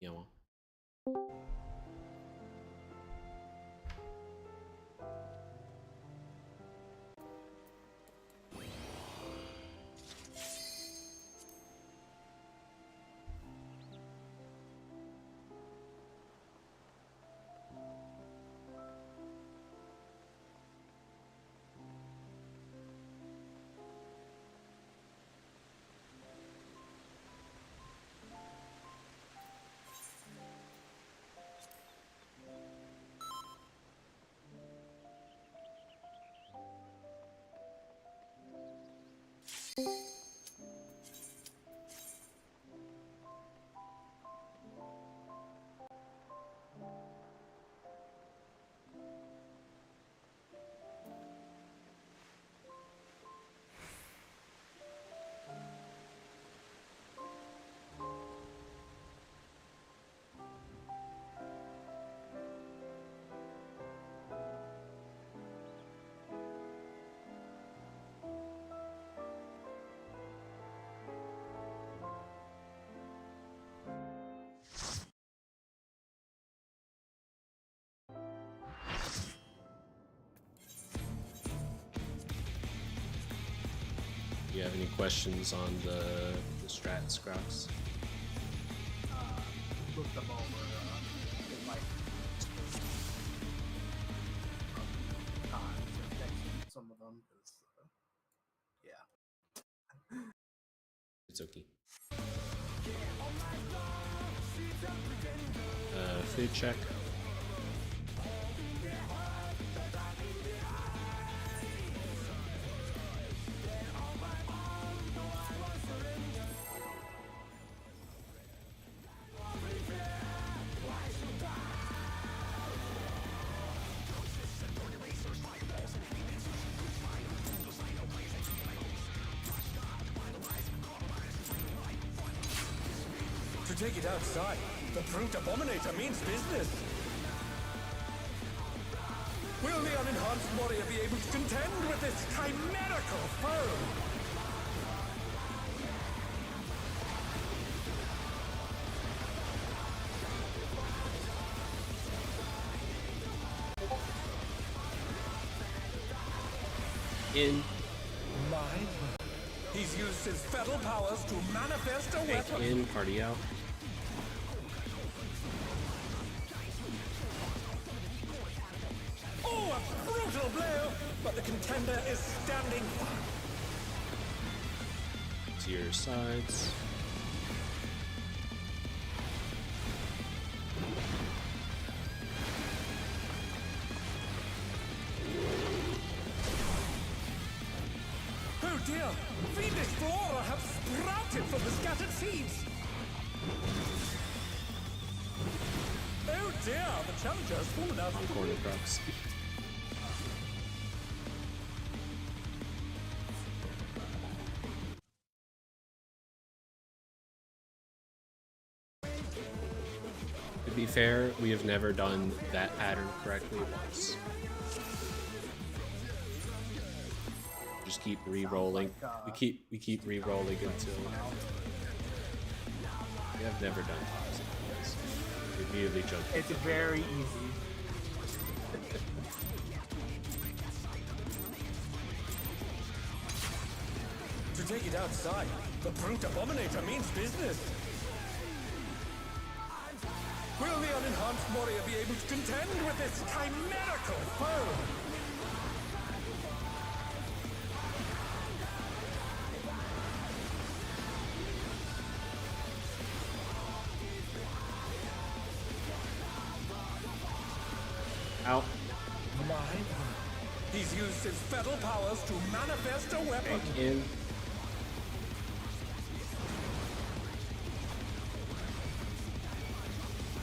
Andiamo. Do you have any questions on the strats, Crocs? Look them over. It might time to execute some of them because, yeah. It's okay. Food check. To take it outside, the brute abominator means business. Will the unenhanced warrior be able to contend with this chimerical foe? In. He's used his fetal powers to manifest a Take weapon. in, party out. Oh, a brutal blow! But the contender is standing firm. To your sides. Oh dear! Fiendish flora have sprouted from the scattered seeds! Oh dear! The challenger has fallen out of the Corner Crocs. To be fair, we have never done that pattern correctly once. Just keep re-rolling. We keep re-rolling until we have never done tops like this. We immediately jump. It's very easy. To take it outside, the brute abominator means business. Will the unenhanced warrior be able to contend with this chimerical foe? Out. He's used his fetal powers to manifest a weapon. Take in.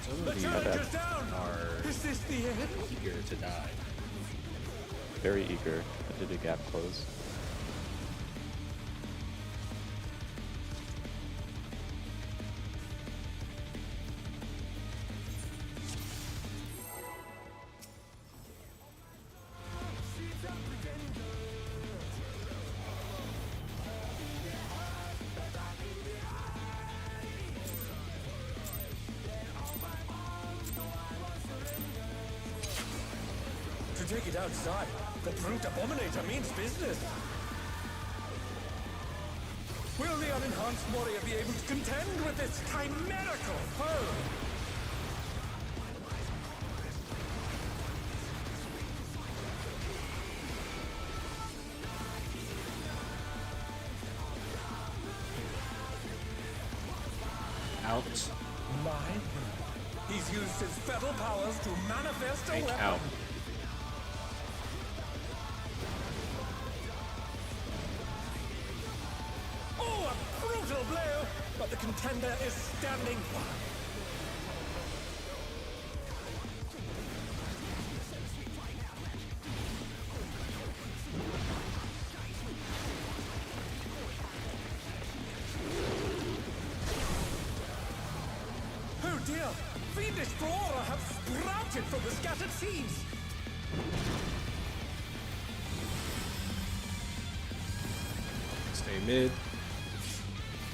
Some The of you challenger's down! are Is this the end? eager to die. Very eager. I did a gap close. to take it outside. The brute abominator means business. Will the unenhanced warrior be able to contend with this chimerical foe? Out. My word. He's used his feral powers to manifest a Tank weapon. out. Oh, a brutal blow! But the contender is standing firm. Oh dear! Fiendish flora have sprouted from the scattered seeds! Stay mid.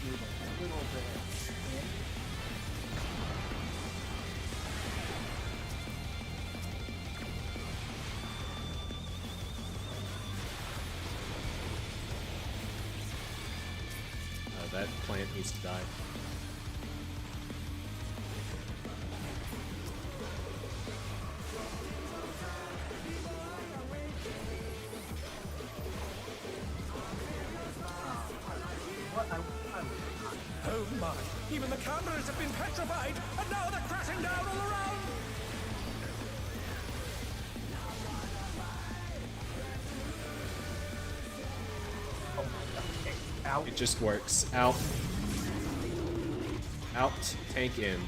Move a little bit in. That plant needs to die. What? Oh my! Even the cameras have been petrified, and now they're crashing down all around! Oh my god. Okay. Out. It just works. Out. Out. Tank in.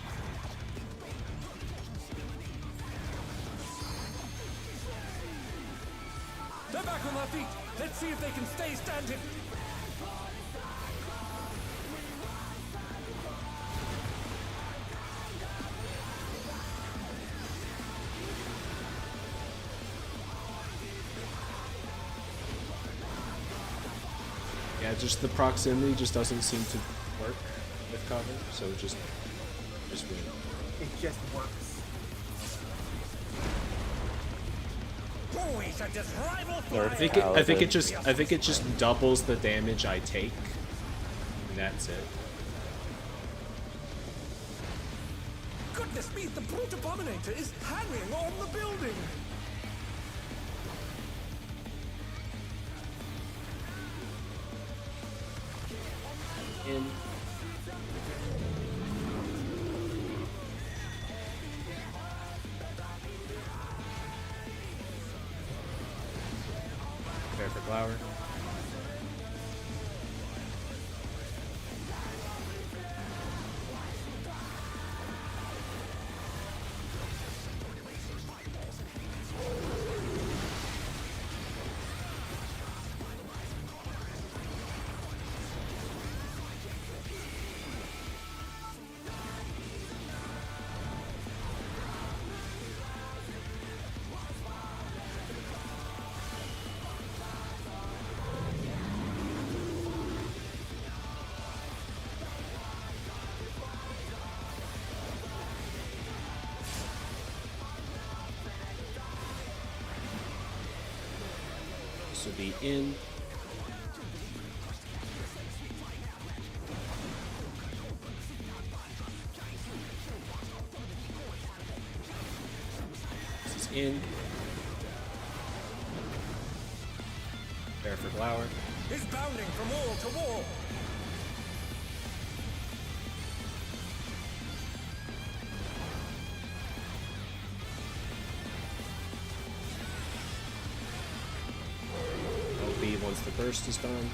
They're back on their feet! Let's see if they can stay standing! Yeah, just the proximity just doesn't seem to work with cover, so just win. It just works. Boys are just rival Third I think it Paladin. just doubles the damage I take, and that's it. Goodness me, the brute abominator is hanging on the building! In. Prepare for Glower. This will be in. This is in. Prepare for Glower. Is bounding from wall to wall! OB once the burst is done.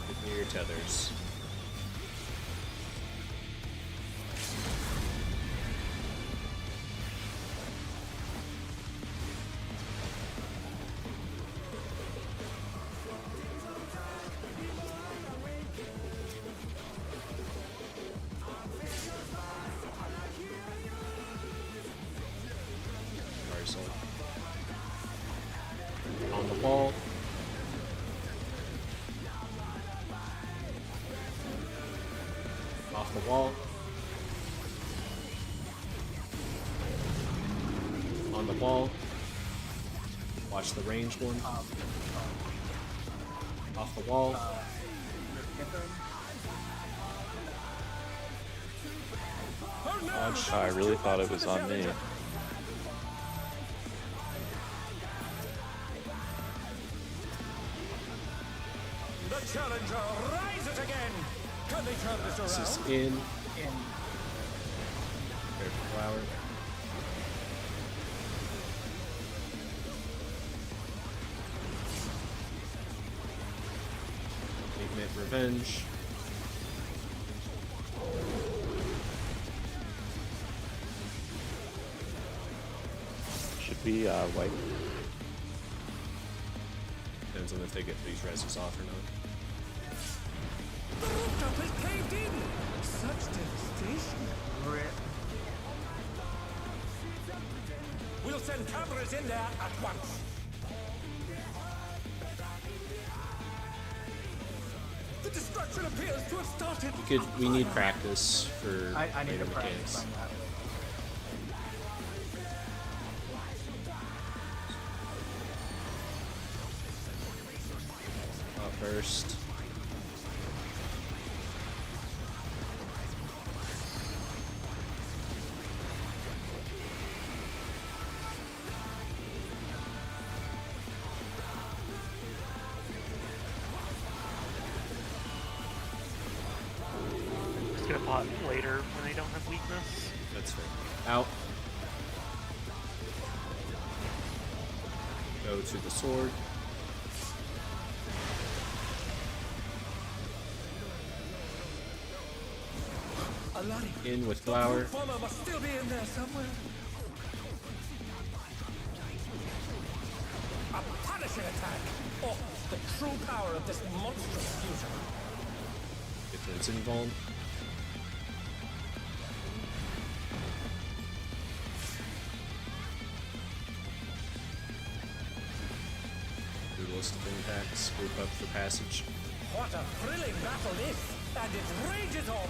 Give me your tethers. Parcel. On the wall. Off the wall. On on the wall. Watch the ranged one. Off the wall. Oh, I really thought it was on me. The challenger rises again. Can they turn this This is around? in. There's flower. Pigment revenge. Should be white. Depends on if they get these reses off or not. The rooftop is caved in. Such devastation. We'll send cameras in there at once. The destruction appears to have started. We need practice for I need later to practice mechanics. on that. First. Just gonna pot later when they don't have weakness. That's fair. Out. Go to the sword. In with flower. Bomber must still be in there somewhere. A punishing attack. Oh, the true power of this monstrous fusion. Difference invuln. Dualistic impacts. Group up for passage. What a thrilling battle this, and it rages on.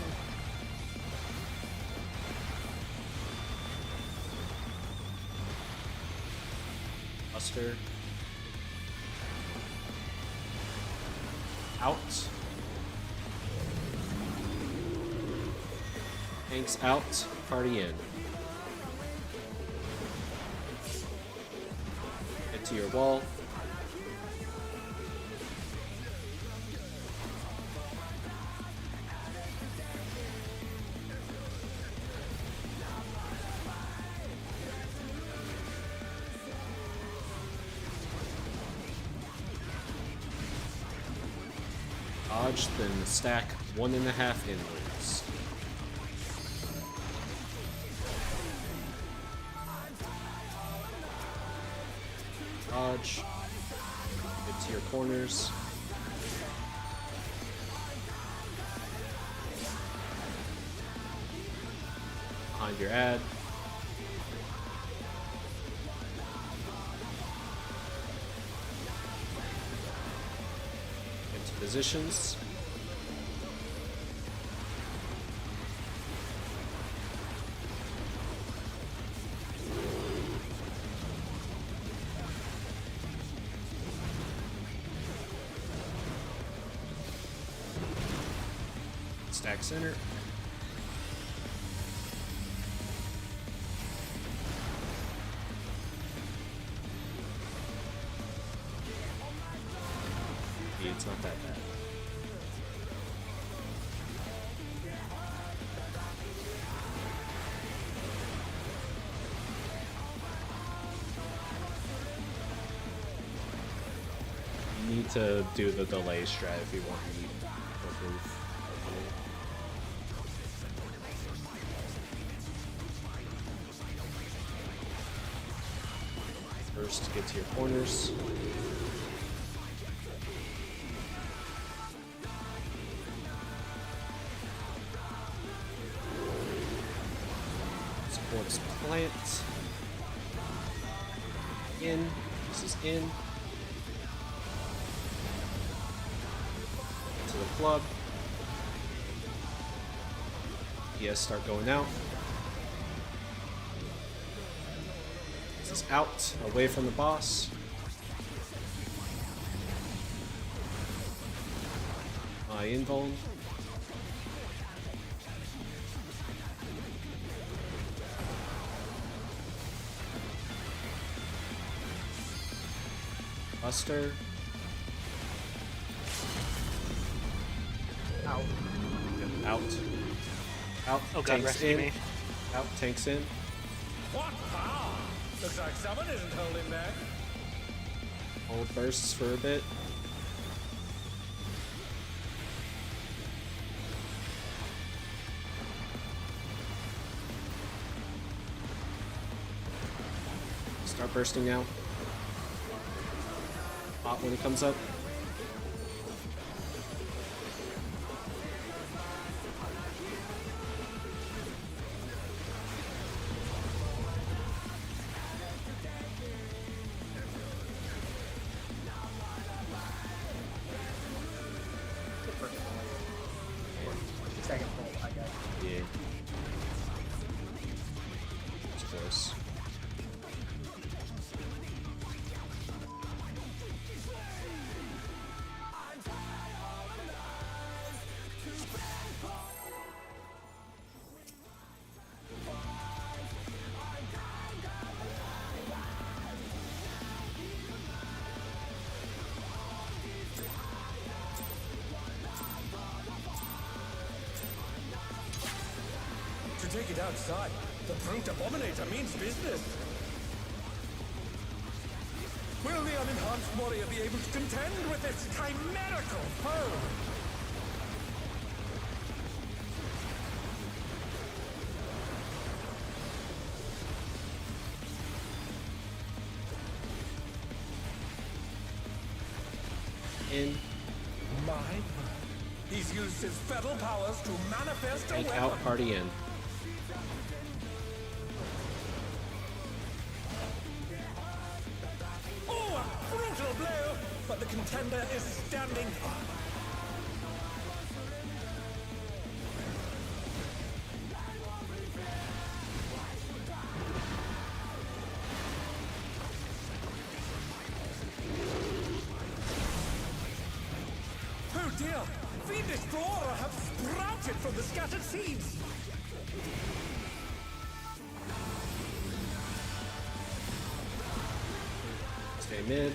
Buster. Out. Tanks out. Party in. Get to your wall. Dodge, then stack 1.5 inwards. Dodge. Get to your corners. Behind your ad. Positions. Stack center. It's not that bad. You need to do the delay strat if you want to eat the roof. First, get to your corners. Supports plant. In. This is in. To the club. Yes, start going out. This is out, away from the boss. My invuln. Buster. Out. Out. Out. Oh god, Tanks rescue in. me. Out. Tanks in. What power? Looks like someone isn't holding back. Hold bursts for a bit. Start bursting now. Pop when it comes up. Second pull, I guess. Yeah. It's close. To take it outside, the brute abominator means business. Will the unenhanced warrior be able to contend with this chimerical foe? In. My word. He's used his feral powers to manifest a Tank weapon. out. Party in. Oh, a brutal blow! But the contender is standing firm. Oh dear! Fiendish flora have sprouted from the scattered seeds! Stay mid.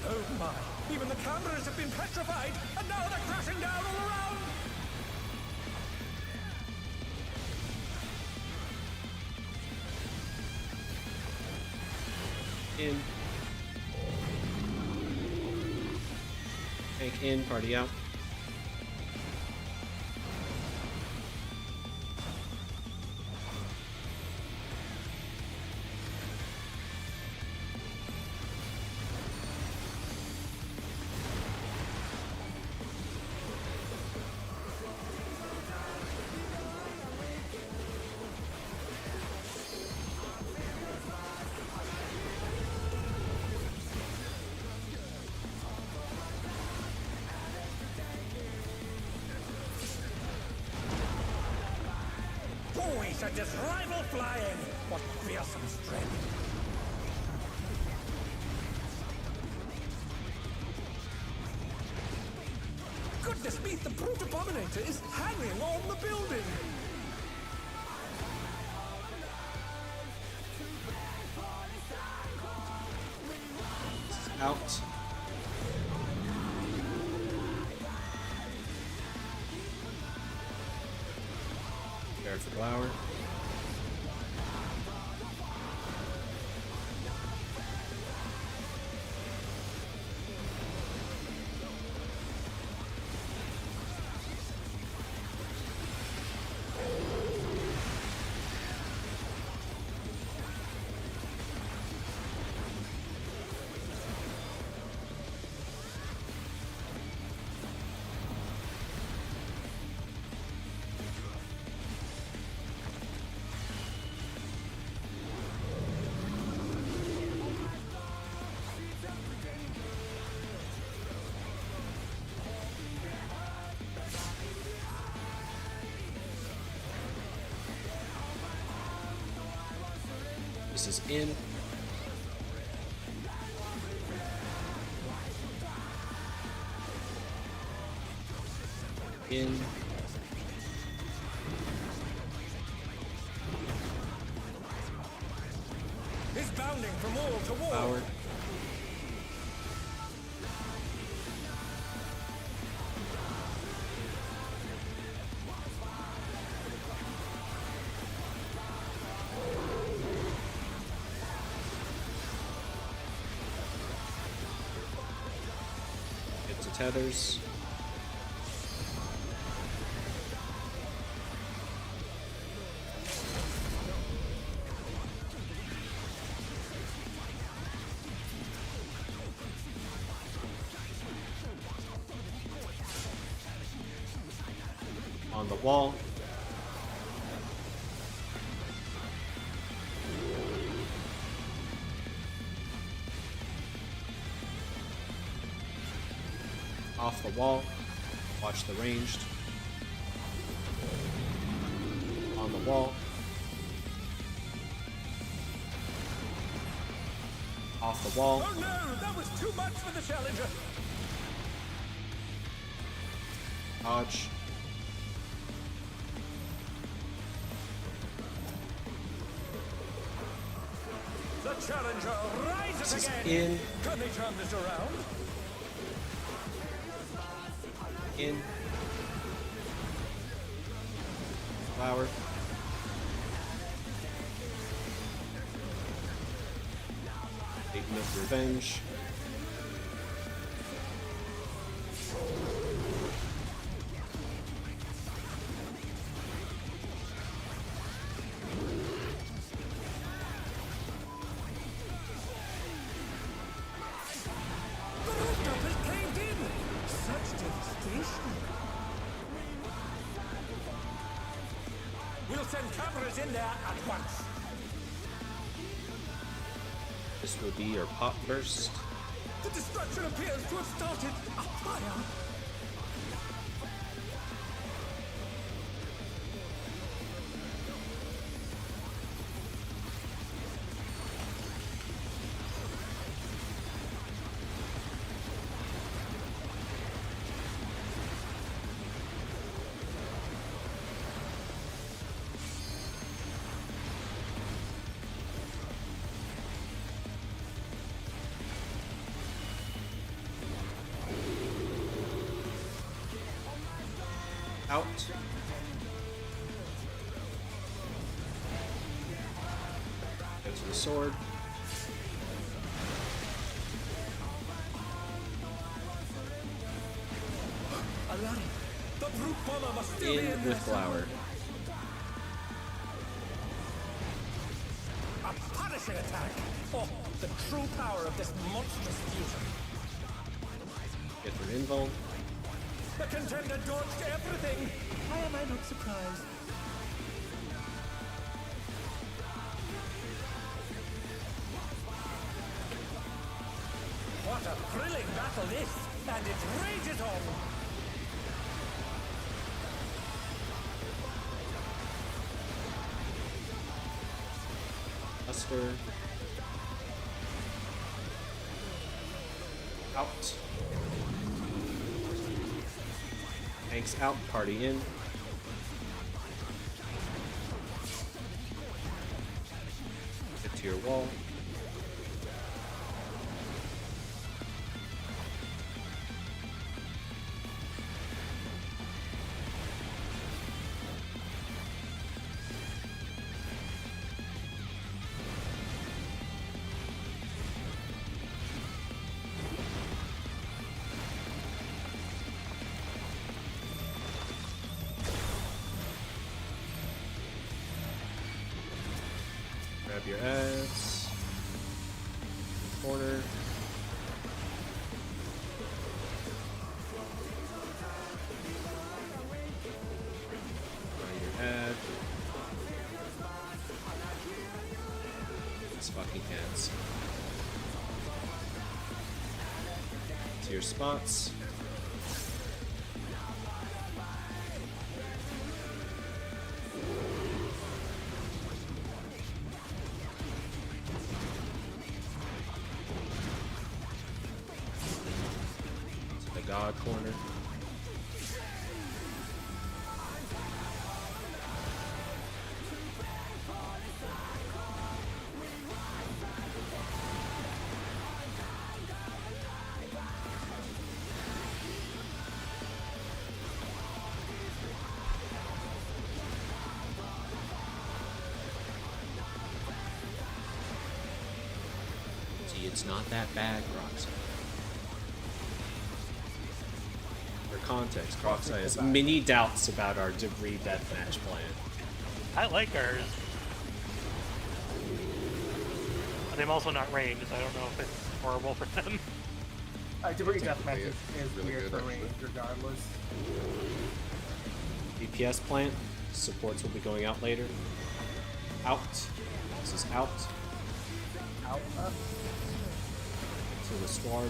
Oh my! Even the cameras have been petrified, and now they're crashing down all around! In. Tank in. Party out. Boys at this rival flying! What fearsome strength! Goodness me, the brute abominator is hanging on the building! Out. Prepare for Glower. This is in. In. He's bounding from wall to wall. Power. Get to tethers. On the wall. Off the wall. Watch the ranged. On the wall. Off the wall. Oh no, that was too much for the challenger. Dodge. The challenger rises This is again. in. Can they turn this around? In. Flower. Ignite revenge. The rooftop has caved in. Such devastation. We'll send cameras in there at once. This will be your pop burst. The destruction appears to have started a fire. Out. Go to the sword. Alarm! The brute bomber must still be in In there. with flower. A punishing attack. Oh, the true power of this monstrous fusion. Get through invul. The contender dodged everything. Why am I not surprised? What a thrilling battle this, and it rages on. Buster. Out. Tanks out, party in. Get to your wall. Grab your ads. Corner. Find your ad. These fucking ads. To your spots. God corner. See, it's not that bad, Croxi. For context, Croxi has many doubts about our debris deathmatch plan. I like ours. But I'm also not ranged. I don't know if it's horrible for them. Debris deathmatch is really weird good, for actually. range regardless. DPS plant. Supports will be going out later. Out. This is out. Out up. To the sword.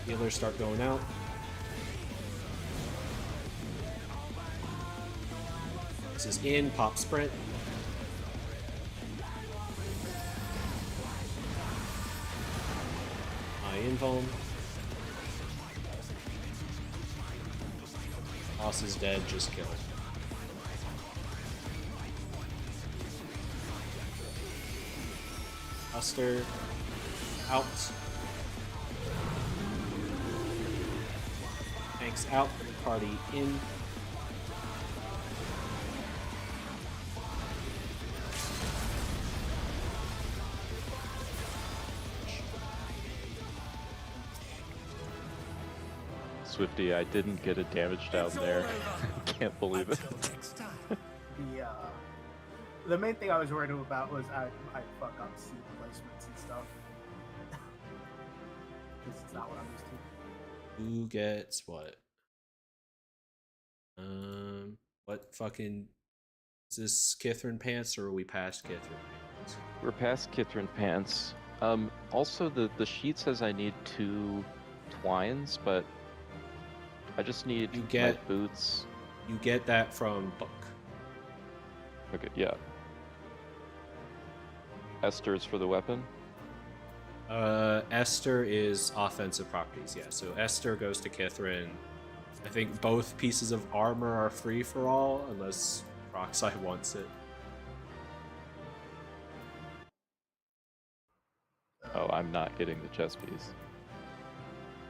Healers start going out. This is in. Pop sprint. High invuln. Boss is dead, just kill it. Buster. Out. Tanks out. Party in. Swifty, I didn't get it damaged down there. Can't believe it. The main thing I was worried about was I fuck up seat placements and stuff. This is not what I'm used to. Who gets what? What fucking is this Kithrin pants or are we past Kithrin pants? We're past Kithrin pants. Also, the sheet says I need 2 twines, but I just need You my get- boots. You get that from book. Okay, yeah. Esther's for the weapon. Esther is offensive properties, yeah. So Esther goes to Kithrin. I think both pieces of armor are free for all, unless Roxai wants it. Oh, I'm not getting the chest piece.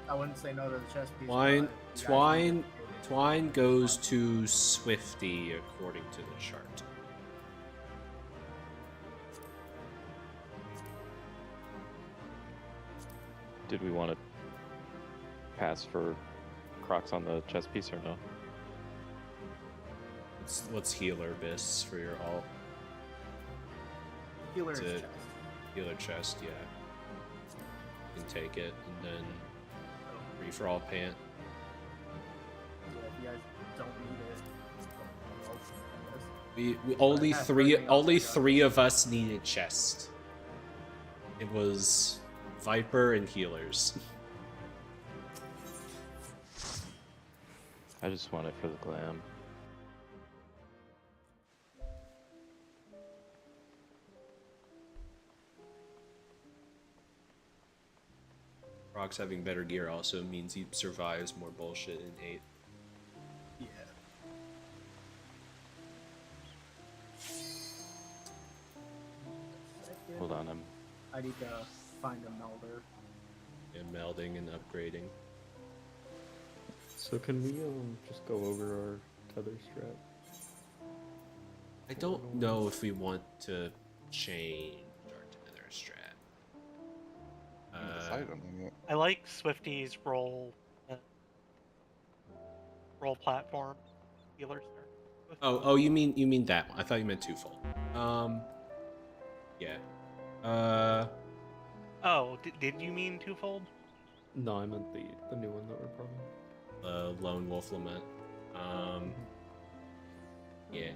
I wouldn't say no to the chest piece. Twine, but you guys Twine, need to- Twine goes to Swifty according to the chart. Did we want to pass for Crocs on the chest piece or no? Let's healer Biss for your alt. Healer is That's it. chest. Healer chest, yeah. You can take it, and then free for all pant. Yeah, if you guys don't need it. We only That's three everything else only we got. 3 of us needed chest. It was Viper and healers. I just want it for the glam. Rock's having better gear also means he survives more bullshit in 8. Yeah. Hold on, I need to find a melder. And melding and upgrading. So can we just go over our tether strap? I don't know if we want to change our tether strat. I haven't decided on that yet. I like Swifty's roll platform healers there. Oh, you mean that one? I thought you meant twofold. Yeah. Oh, did you mean twofold? No, I meant the new one that we're probably. Lone Wolf Lament. Yeah.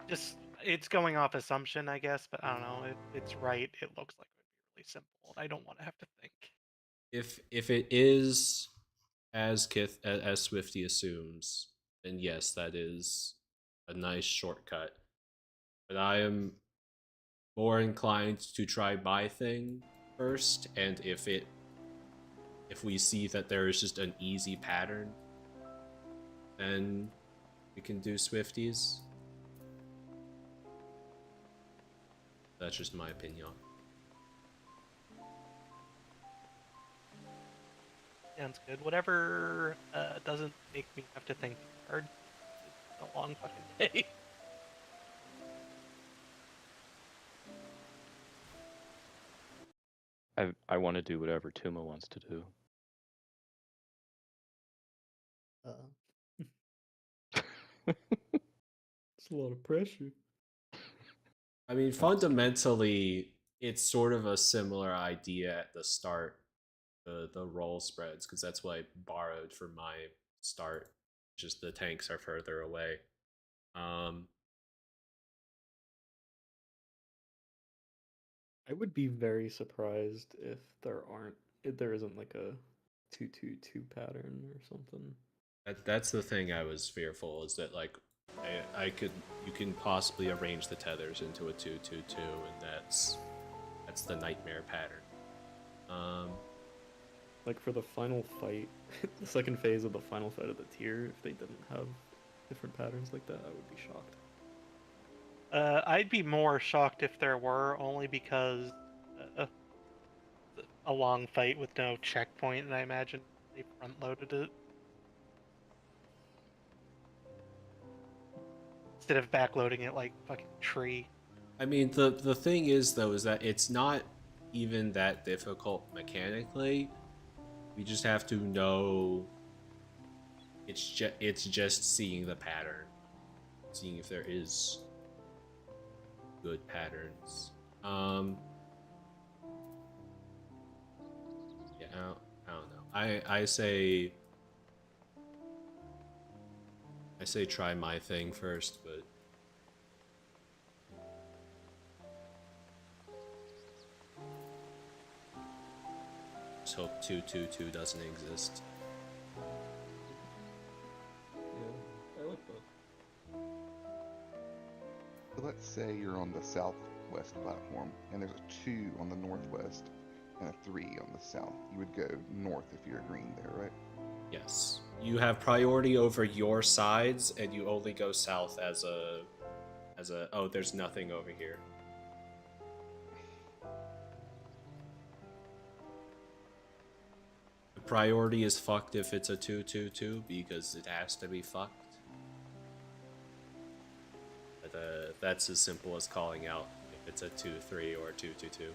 Just it's going off assumption, I guess, but I don't know. It's right. It looks like it would be really simple. I don't want to have to think. If it is as as Swifty assumes, then yes, that is a nice shortcut. But I am more inclined to try buy thing first, and if it if we see that there is just an easy pattern, then we can do Swifties. That's just my opinion. Sounds good. Whatever doesn't make me have to think hard. It's a long fucking day. I want to do whatever Tuma wants to do. It's a lot of pressure. I mean, fundamentally, it's sort of a similar idea at the start, the roll spreads, because that's what I borrowed for my start. Just the tanks are further away. I would be very surprised if there isn't like a 2-2-2 pattern or something. That's the thing I was fearful, is that like you can possibly arrange the tethers into a 2-2-2, and that's the nightmare pattern. Like for the final fight, the second phase of the final fight of the tier, if they didn't have different patterns like that, I would be shocked. I'd be more shocked if there were, only because a long fight with no checkpoint, and I imagine they front-loaded it. Instead of backloading it like fucking tree. I mean, the thing is though, is that it's not even that difficult mechanically. We just have to know. It's just seeing the pattern, seeing if there is good patterns. Yeah, I don't know. I say try my thing first, but just hope 2-2-2 doesn't exist. Yeah, I like that. So let's say you're on the southwest platform, and there's a 2 on the northwest, and a 3 on the south. You would go north if you're green there, right? Yes. You have priority over your sides, and you only go south as a oh, there's nothing over here. The priority is fucked if it's a 2-2-2 because it has to be fucked. But that's as simple as calling out if it's a 2-3 or a 2-2-2.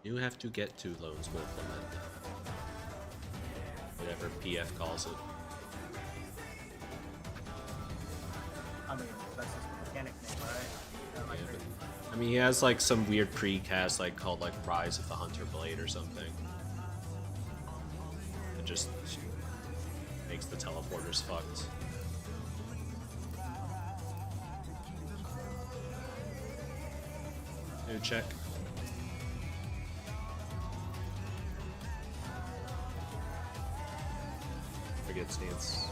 You have to get to Lone's Wolf Lament. Whatever PF calls it. I mean, that's his mechanic name, right? Like, Yeah, but, I mean, he has like some weird precast like called like Rise of the Hunter Blade or something. It just makes the teleporters fucked. New check. Forget stance.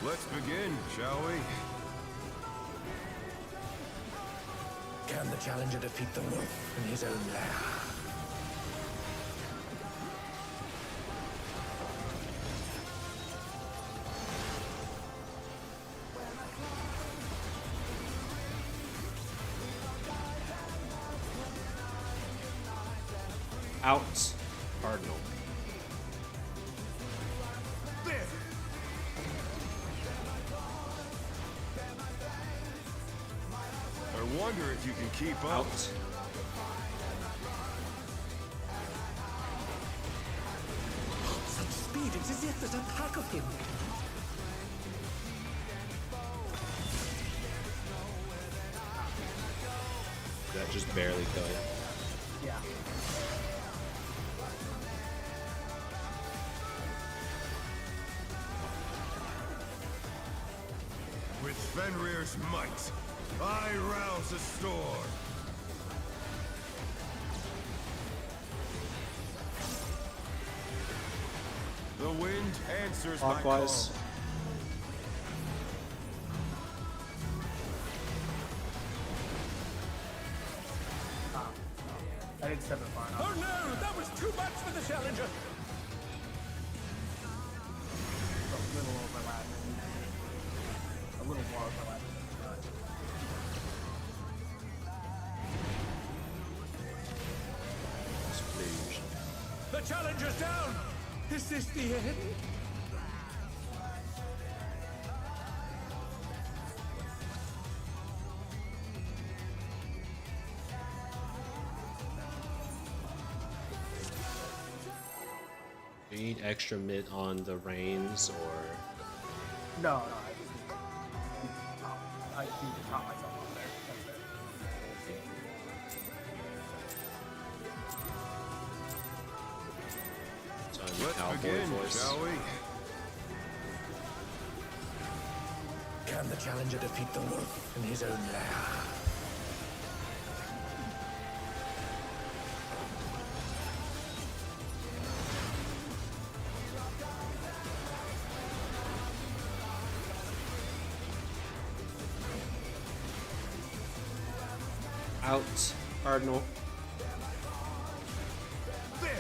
Let's begin, shall we? Can the challenger defeat the wolf in his own lair? Out. Cardinal. I wonder if you can keep up. Out. there's a pack of him. That just barely killed. Yeah. With Fenrir's might, I rouse a storm. The wind answers my call. Clockwise. I didn't step it far enough. Oh no, that was too much for the challenger. A little overlapping. A little more overlapping. Splooge. The challenger's down. Is this the end? Do you need extra mitt on the reins or No, I just need to top. I need to top myself on there. That's it. time the Let's cowboy begin, voice? shall we? Can the challenger defeat the wolf in his own lair? Out, Cardinal. There.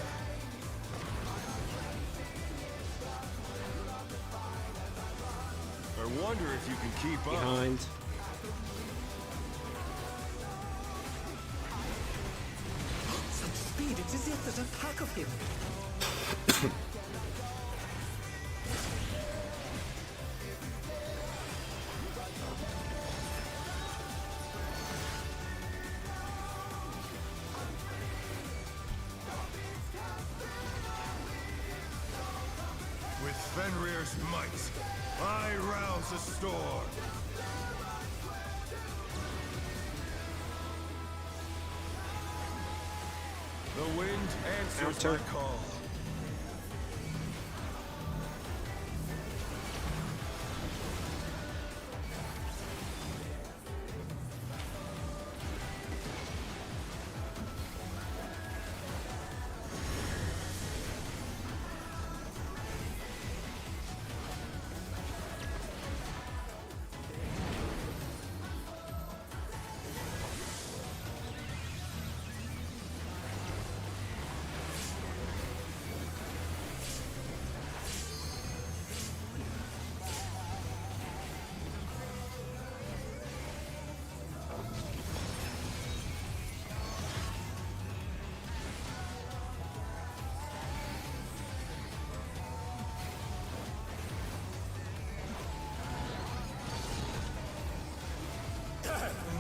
I wonder if you can keep up. Behind. Such speed, it's as if there's a pack of him. With Fenrir's might, I rouse a storm. The wind answers Counter. my call.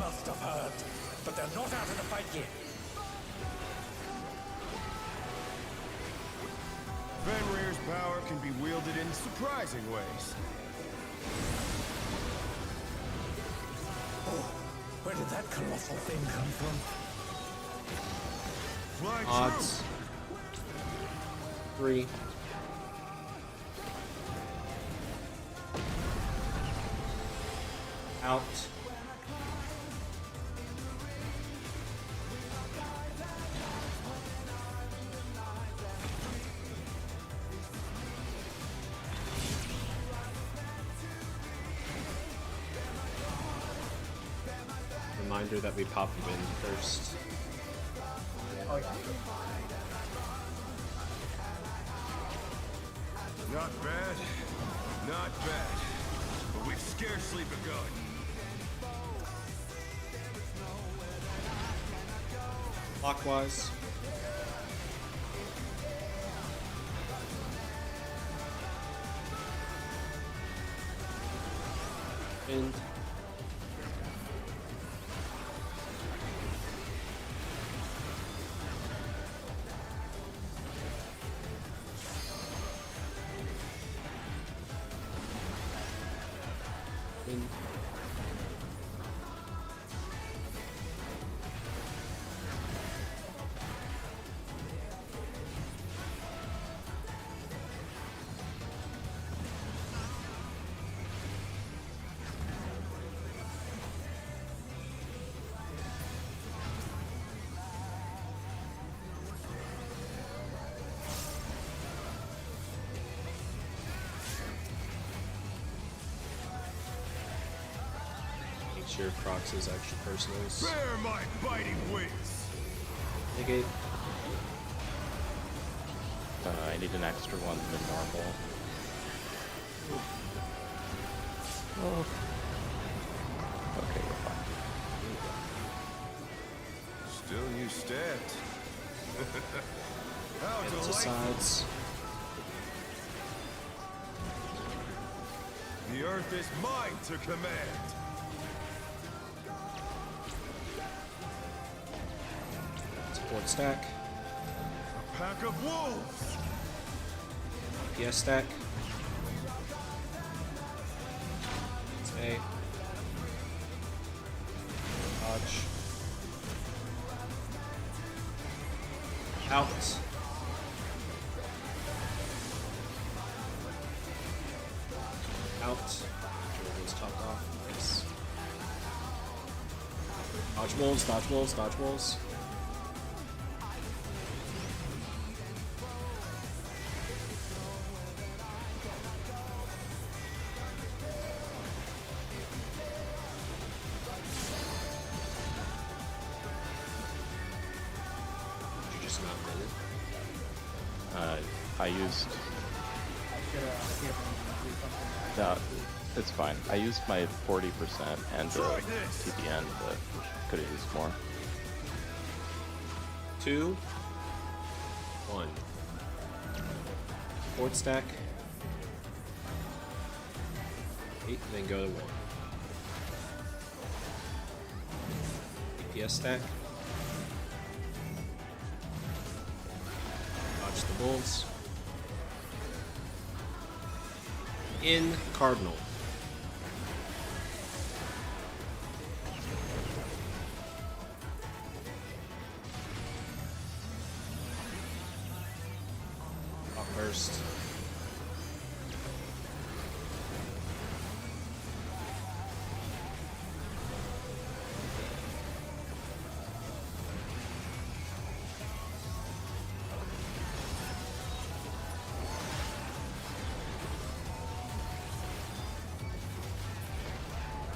Must have heard, but they're not out of the fight yet. Fenrir's power can be wielded in surprising ways. Oh, where did that colossal thing come from? Fly Odds. 3. Out. Reminder that we pop them in first. Oh yeah. Not bad, not bad. But we've scarcely begun. Clockwise. End. In. Make sure Prox is extra personals. Bear my biting wings. Negate. I need an extra one than normal. Oh, Okay, we're fine. Still you stand. How Get to delightful. sides. The earth is mine to command. Support stack. A pack of wolves. PS stack. Stay. Dodge. Out. Out. Everything's topped off. Nice. Dodge wolves, dodge wolves, dodge wolves. You're just not ready. I used. I should have given you something. No, it's fine. I used my 40% and the Try this. TPN, but could have used more. 2, 1. Support stack. 8, then go to 1. DPS stack. Dodge the bulls. In Cardinal. Up first.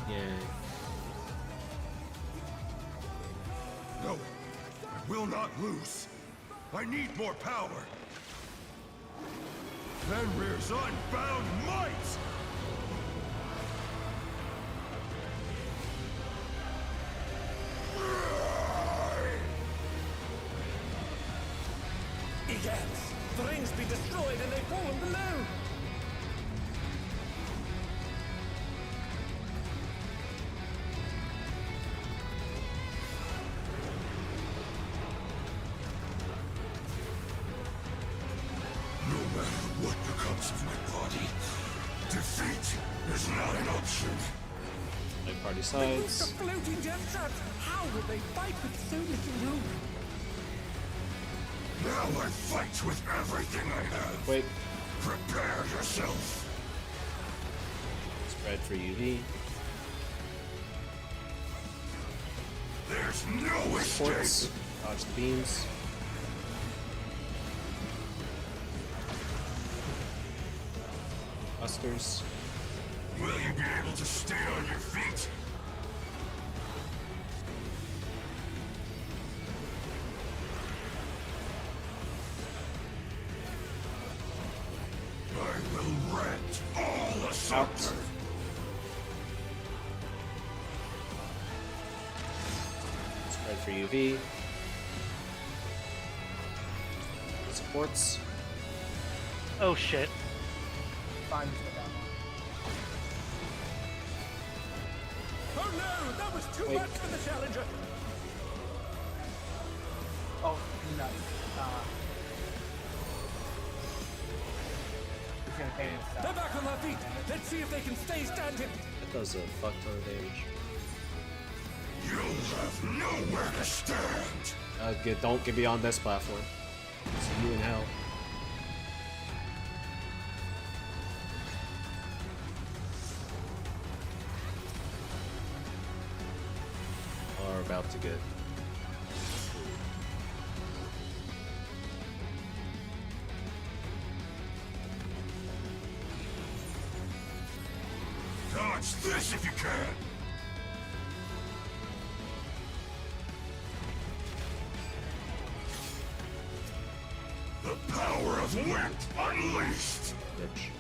Yeah. No, I will not lose. I need more power. Fenrir's unbound might! Egads! The rings be destroyed and they fallen below! No matter what becomes of my body, defeat is not an option. Like party The sides. floating death traps! How will they fight with so little room? Now I fight with everything I have. Quick. Prepare yourself. Spread for UV. There's no Supports. escape. Dodge the beams. Busters. Will you be able to stay on your feet? I will rent all Out. assault. Spread for UV. Supports. Oh shit. Fine, just put that on. Oh no! That was too Wait. much for the challenger! Oh, nice. gonna pay his They're back on their feet. Let's see if they can stay standing. That does a fuck ton of damage. You'll have nowhere to stand. Don't get beyond this platform. See you in hell. Are about to get. Dodge this if you can. The power of wit unleashed. Bitch.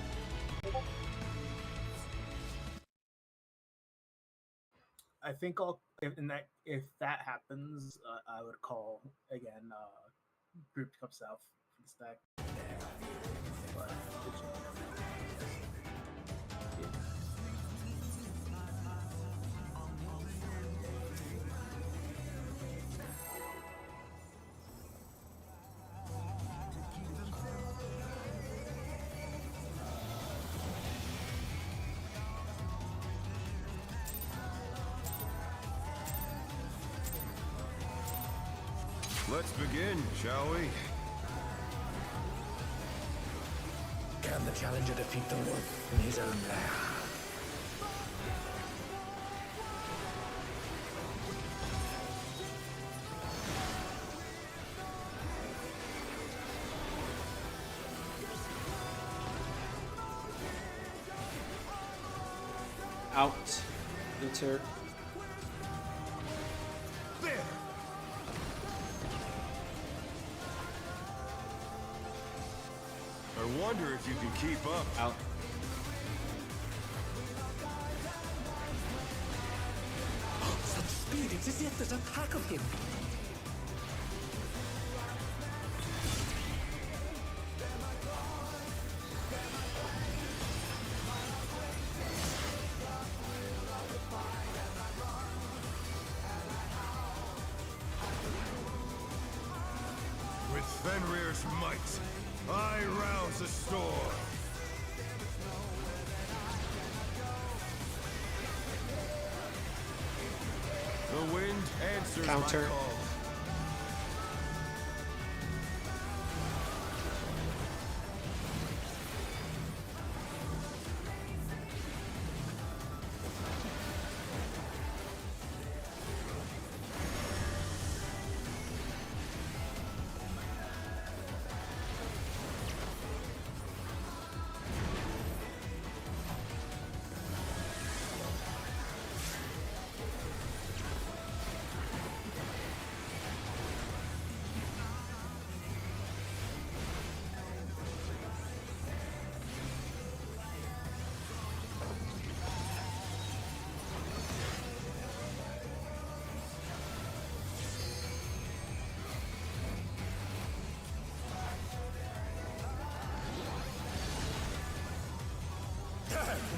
I think if that happens, I would call again. Group to come south for the stack. But, Let's begin, shall we? Can the challenger defeat the wolf in his own lair? Out. Enter. There! I wonder if you can keep up. Out. Such speed, it's as if there's a pack of him. With Fenrir's might, I rouse the storm. The wind answers Counter. my call.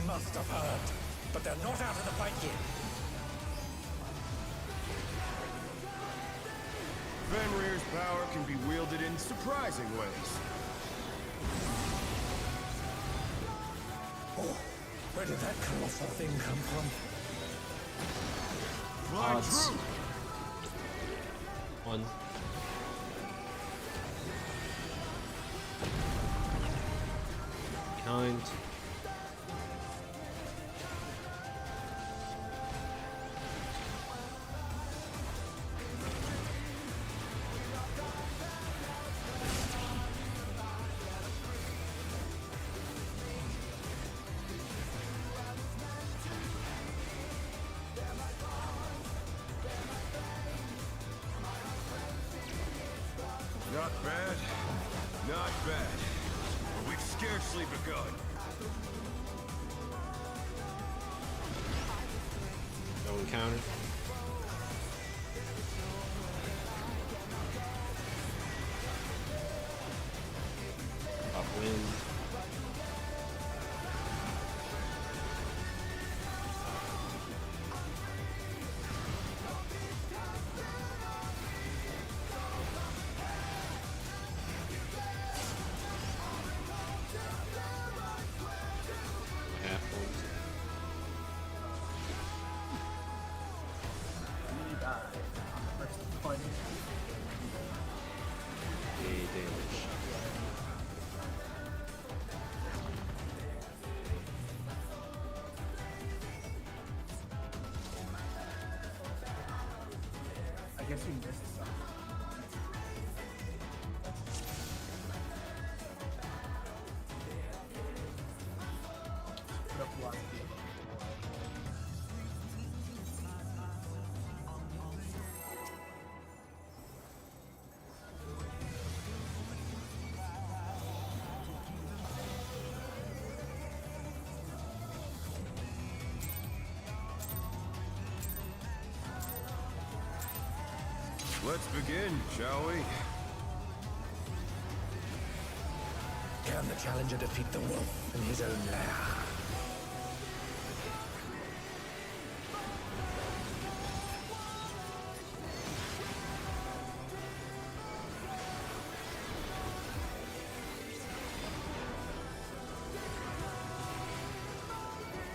They must have heard, but they're not out of the fight yet. Fenrir's power can be wielded in surprising ways. Oh, where did that colossal thing come from? Fly Odds. true. One. Behind. Not bad. Not bad. But we've scarcely begun. Going counter. Upwind. guess we missed something. Put up a lot of people. Let's begin, shall we? Can the challenger defeat the wolf in his own lair?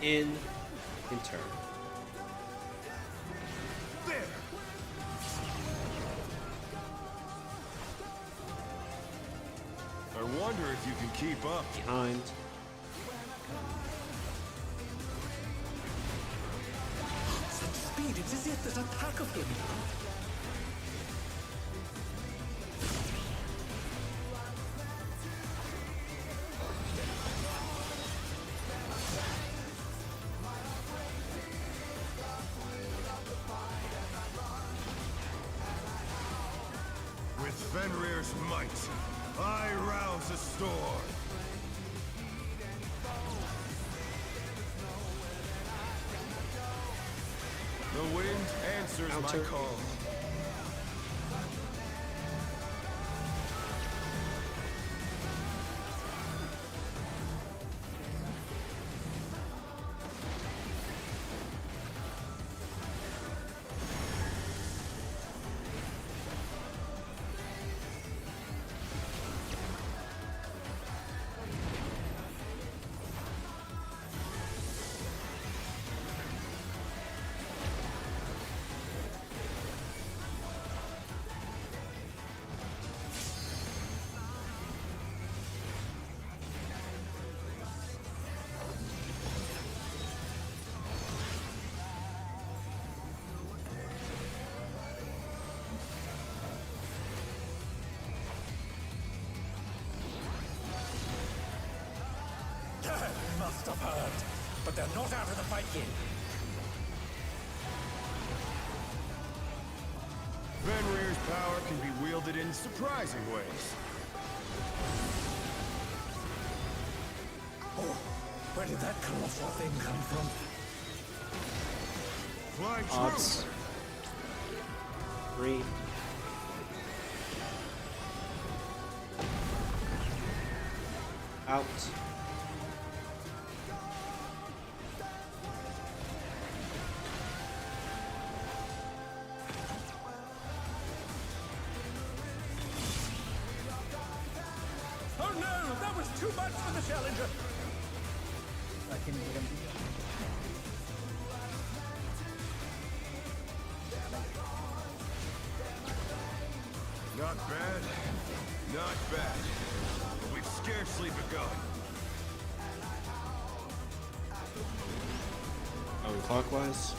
In turn. There! I wonder if you can keep up. Behind. Such speed, it's as if there's a pack of him. With Fenrir's might, I rouse a storm. The wind answers Counter. my call. Must have heard, but they're not out of the fight yet. Fenrir's power can be wielded in surprising ways. Oh, where did that colossal thing come from? Flying Odds. true! 3. Out. Oh no, that was too much for the challenger. I can get him. Not bad, not bad. But we've scarcely begun. Going clockwise.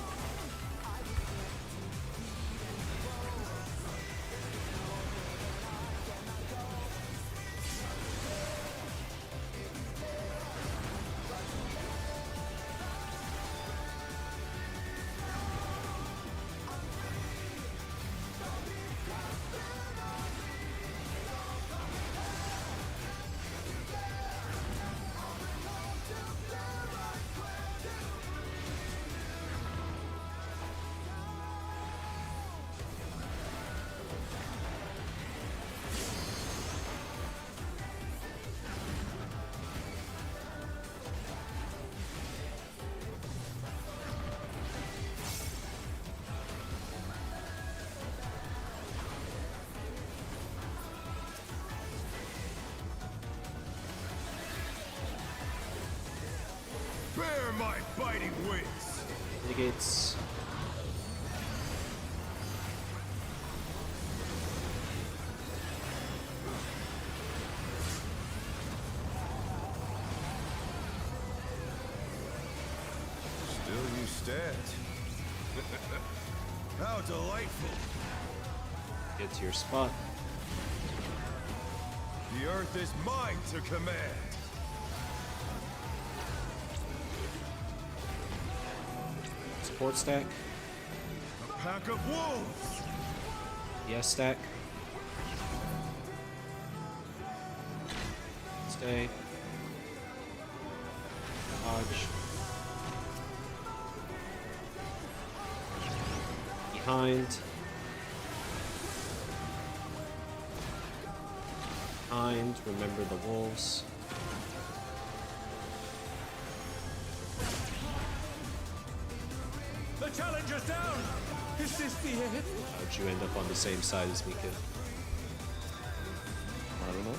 Bear my biting wings! Mitigates. Still you stand. How delightful! Get to your spot. The earth is mine to command. Support stack. A pack of wolves. Yes stack. Stay. Dodge. Behind. Behind. Remember the wolves. The challenger's down. Is this the end? How'd you end up on the same side as me, kid? I don't know.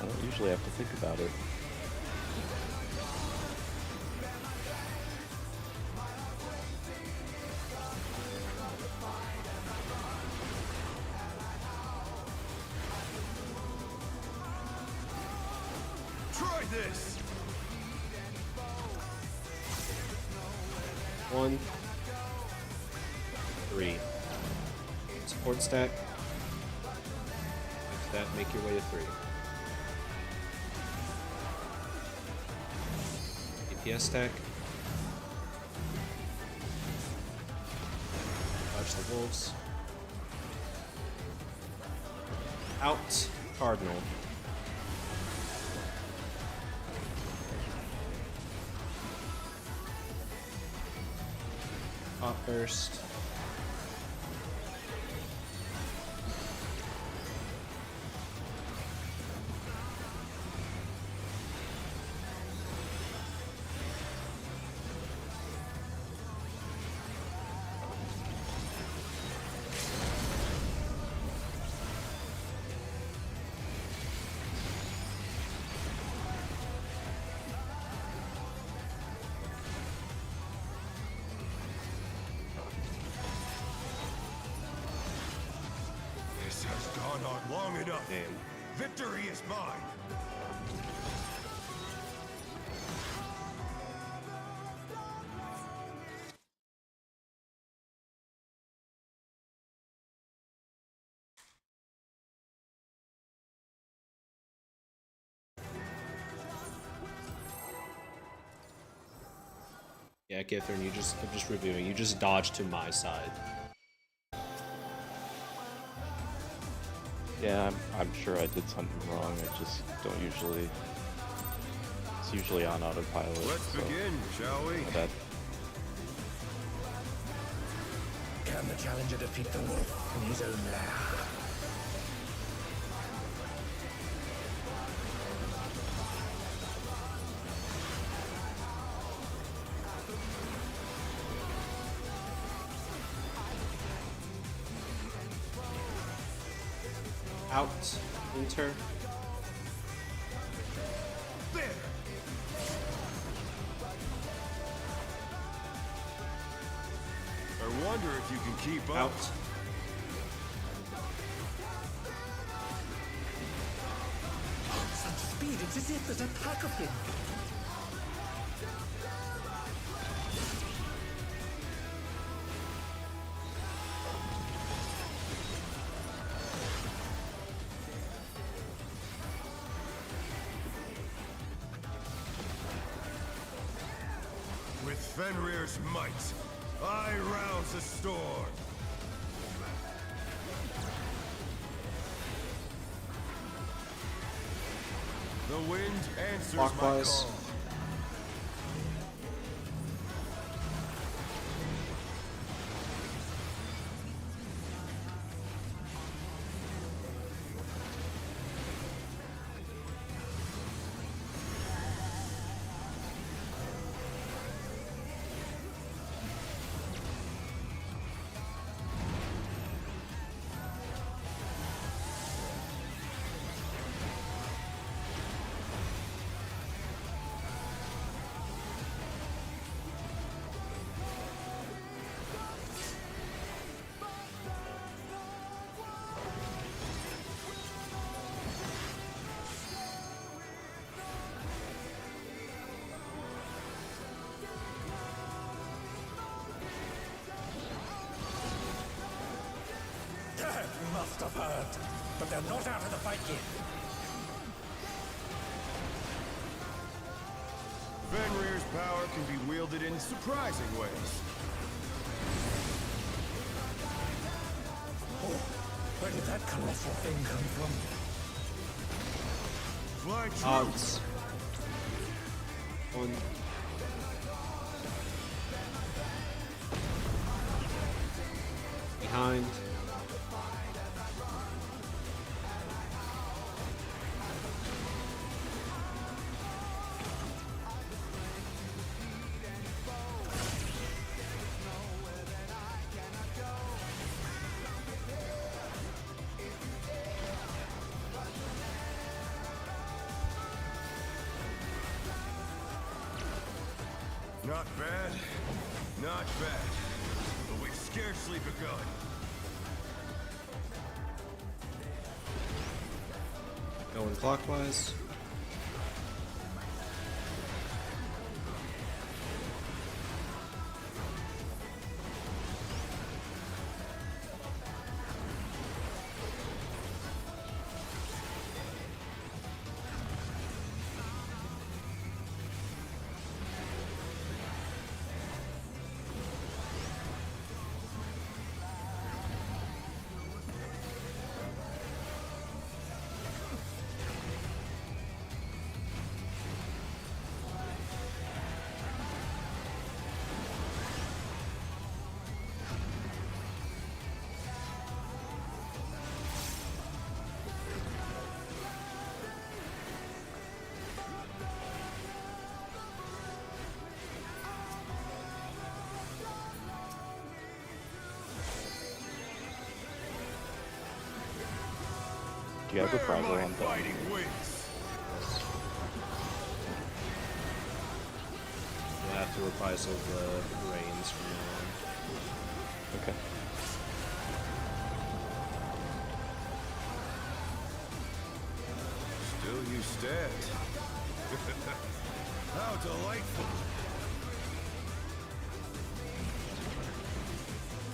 I don't usually have to think about it. Try this. 1, 3. Support stack. After that, make your way to 3. DPS stack. Dodge the wolves. Out. Cardinal. Pop burst. This has gone on long enough. Damn. Victory is mine. Yeah, Githern, I'm just reviewing. You just dodged to my side. Yeah, I'm sure I did something wrong. I just don't usually. It's usually on autopilot. Let's so begin, shall we? my bad. Can the challenger defeat the wolf in his own lair? Out. Enter. There. I wonder if you can keep up. Out. Such speed, it's as if there's a pack of them. With Fenrir's might, I rouse a storm. The wind answers Clockwise. my call. have heard, but they're not out of the fight yet. Fenrir's power can be wielded in surprising ways. Oh, where did that colossal thing come from? Fly true! Odds. On. Behind. Not bad. Not bad. But we've scarcely begun. Going clockwise. Do you have reprisal Where on my that? fighting wins. We'll have to reprisal the reins from now on. Okay. Still you stand. How delightful.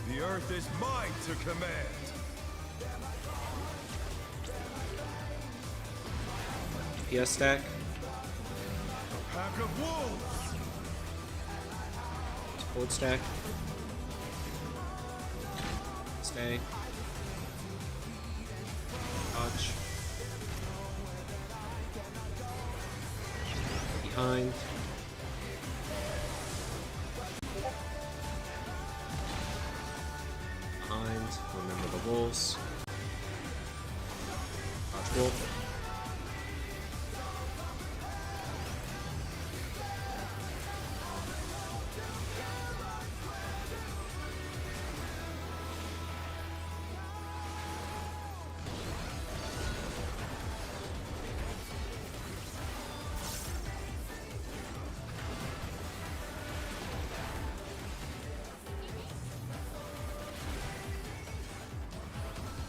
The earth is mine to command. PS stack. Pack of wolves. Support stack. Stay. Dodge. Behind. Behind. Remember the wolves. Dodge wolf.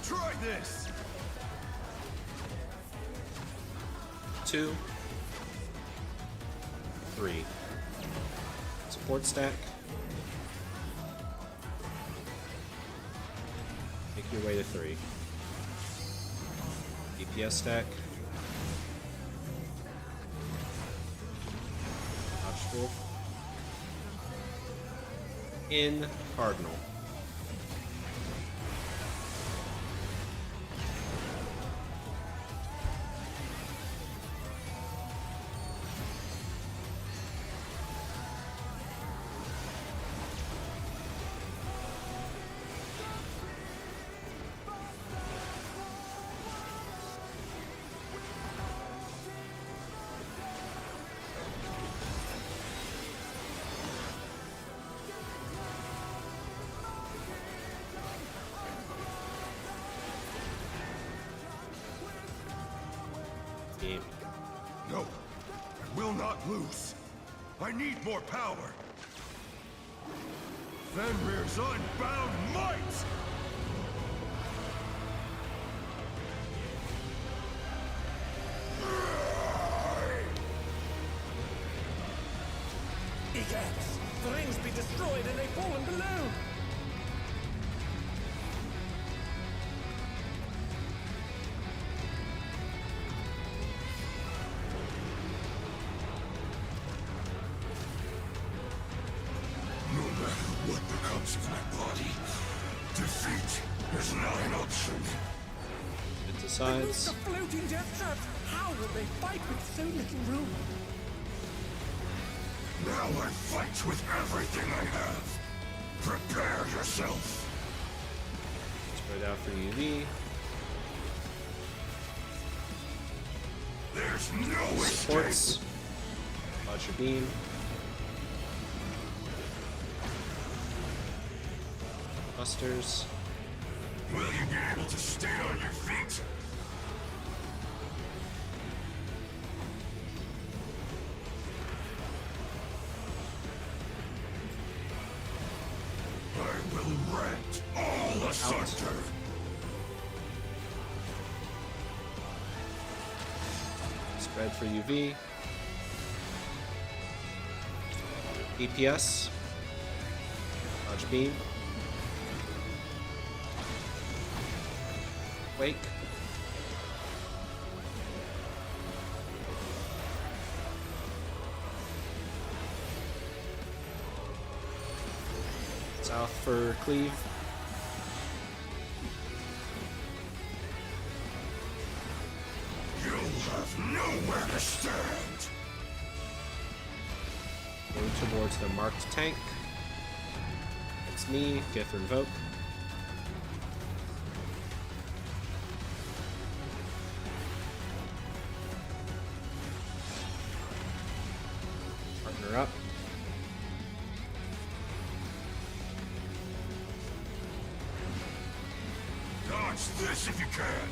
Try this. 2, 3. Support stack. Make your way to 3. DPS stack. Dodge wolf. In Cardinal. Game. No, I will not lose. I need more power. Fenrir's unbound might! Egads! The rings be destroyed and they fallen below! what becomes of my body, defeat is not an option. It decides. floating death traps. How will they fight with so little room? Now I fight with everything I have. Prepare yourself. Spread out for UV. There's no escape. Supports. Dodge your beam. Busters. Will you be able to stay on your feet? I will rent all asunder. Spread for UV. DPS. Dodge beam. Wake. South for cleave. You'll have nowhere to stand. Go towards the marked tank. It's me, Gith Invoke. Partner up. Dodge this if you can.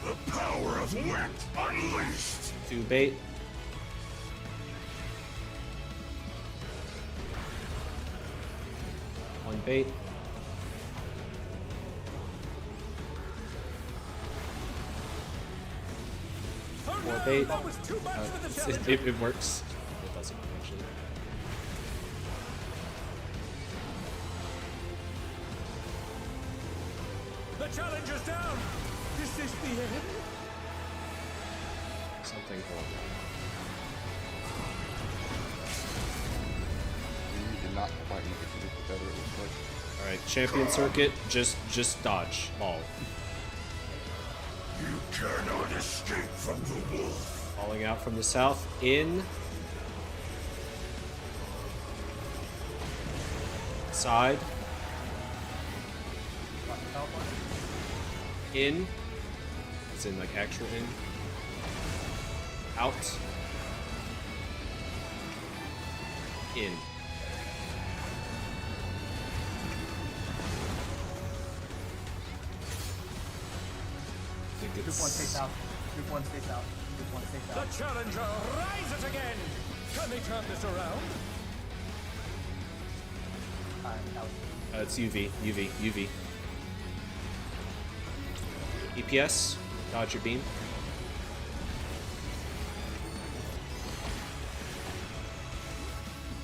The power of wit unleashed. 2 bait. One bait. More bait. It works. It doesn't actually. The challenger's down. Is this the end? Something horrible. You did not quite need to do the better, it looks like. Alright, champion circuit, just dodge all. You cannot escape from the wolf. Falling out from the south, in. Side. In. It's in like actual in. Out. In. I think Group 1 it's stays out. Group 1 stays out. Group 1 stays The out. challenger rises again. Can they turn this around? Alright, that was it's UV. EPS, dodge your beam.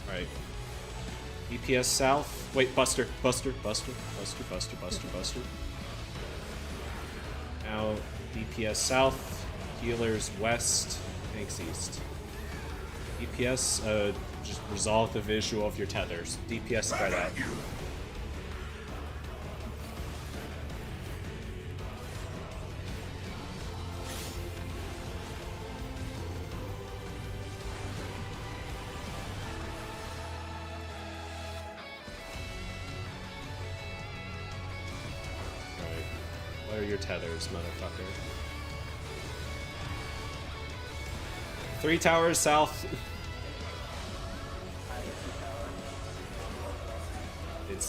Alright. EPS south. Wait, Buster. Now, DPS south, healers west, tanks east. DPS, just resolve the visual of your tethers. DPS spread out. Alright. What are your tethers, motherfucker? 3 towers south.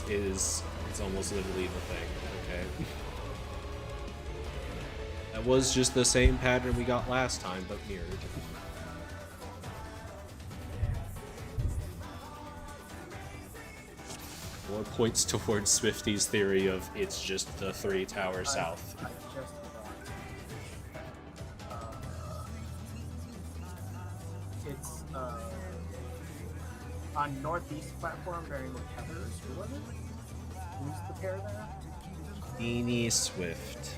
It's almost literally the thing. Okay. That was just the same pattern we got last time, but mirrored. More points towards Swifty's theory of it's just the 3 towers south. I just it's on northeast platform bearing the tethers. Who was it? Who's the pair there? Beanie Swift.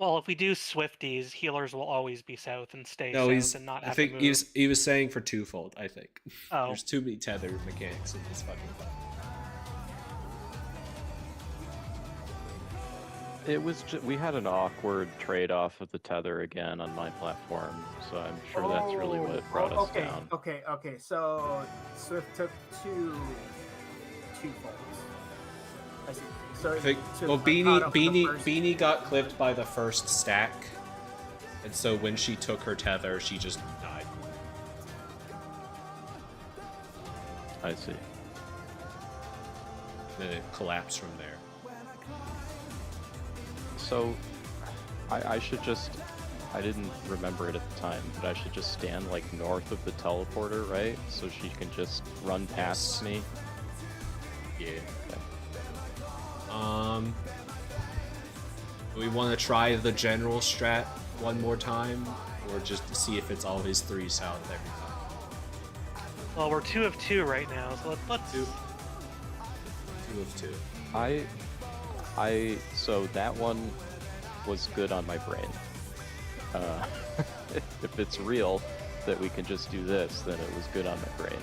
Well, if we do Swifties, healers will always be south and stay No, south and not I have think to move. he was saying for twofold. I think Oh. there's too many tether mechanics in this fucking fight. It was we had an awkward trade-off of the tether again on my platform, so I'm sure that's really what brought us down. Okay. So Swift took two folds. I see. So I think, to well, caught up with the first- Beanie got clipped by the first stack, and so when she took her tether, she just died. I see. Then it collapsed from there. So, I should just, I didn't remember it at the time, but I should just stand like north of the teleporter, right? So she can just run past me. Yeah. Okay. Do we want to try the general strat one more time, or just to see if it's always 3 south every time? Well, we're 2 of 2 right now, so let's 2 of 2. So that one was good on my brain. If it's real that we can just do this, then it was good on my brain.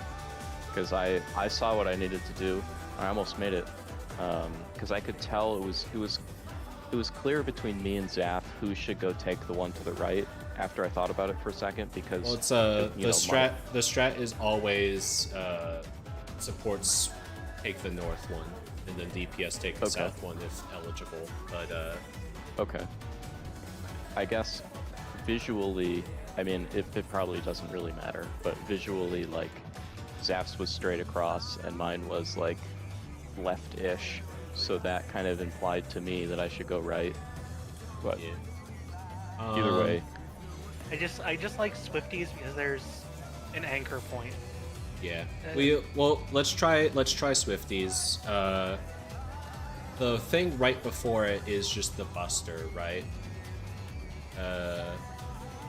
Because I saw what I needed to do. I almost made it. Because I could tell it was clear between me and Zaf who should go take the one to the right. After I thought about it for a second, because Well, it's the strat is always supports take the north one, and then DPS take the south one if eligible. But okay. I guess visually, I mean, it probably doesn't really matter, but visually, like, Zaf's was straight across and mine was like left-ish, so that kind of implied to me that I should go right. But yeah. Either way, I just like Swifties because there's an anchor point. Yeah. Let's try Swifties. The thing right before it is just the Buster, right?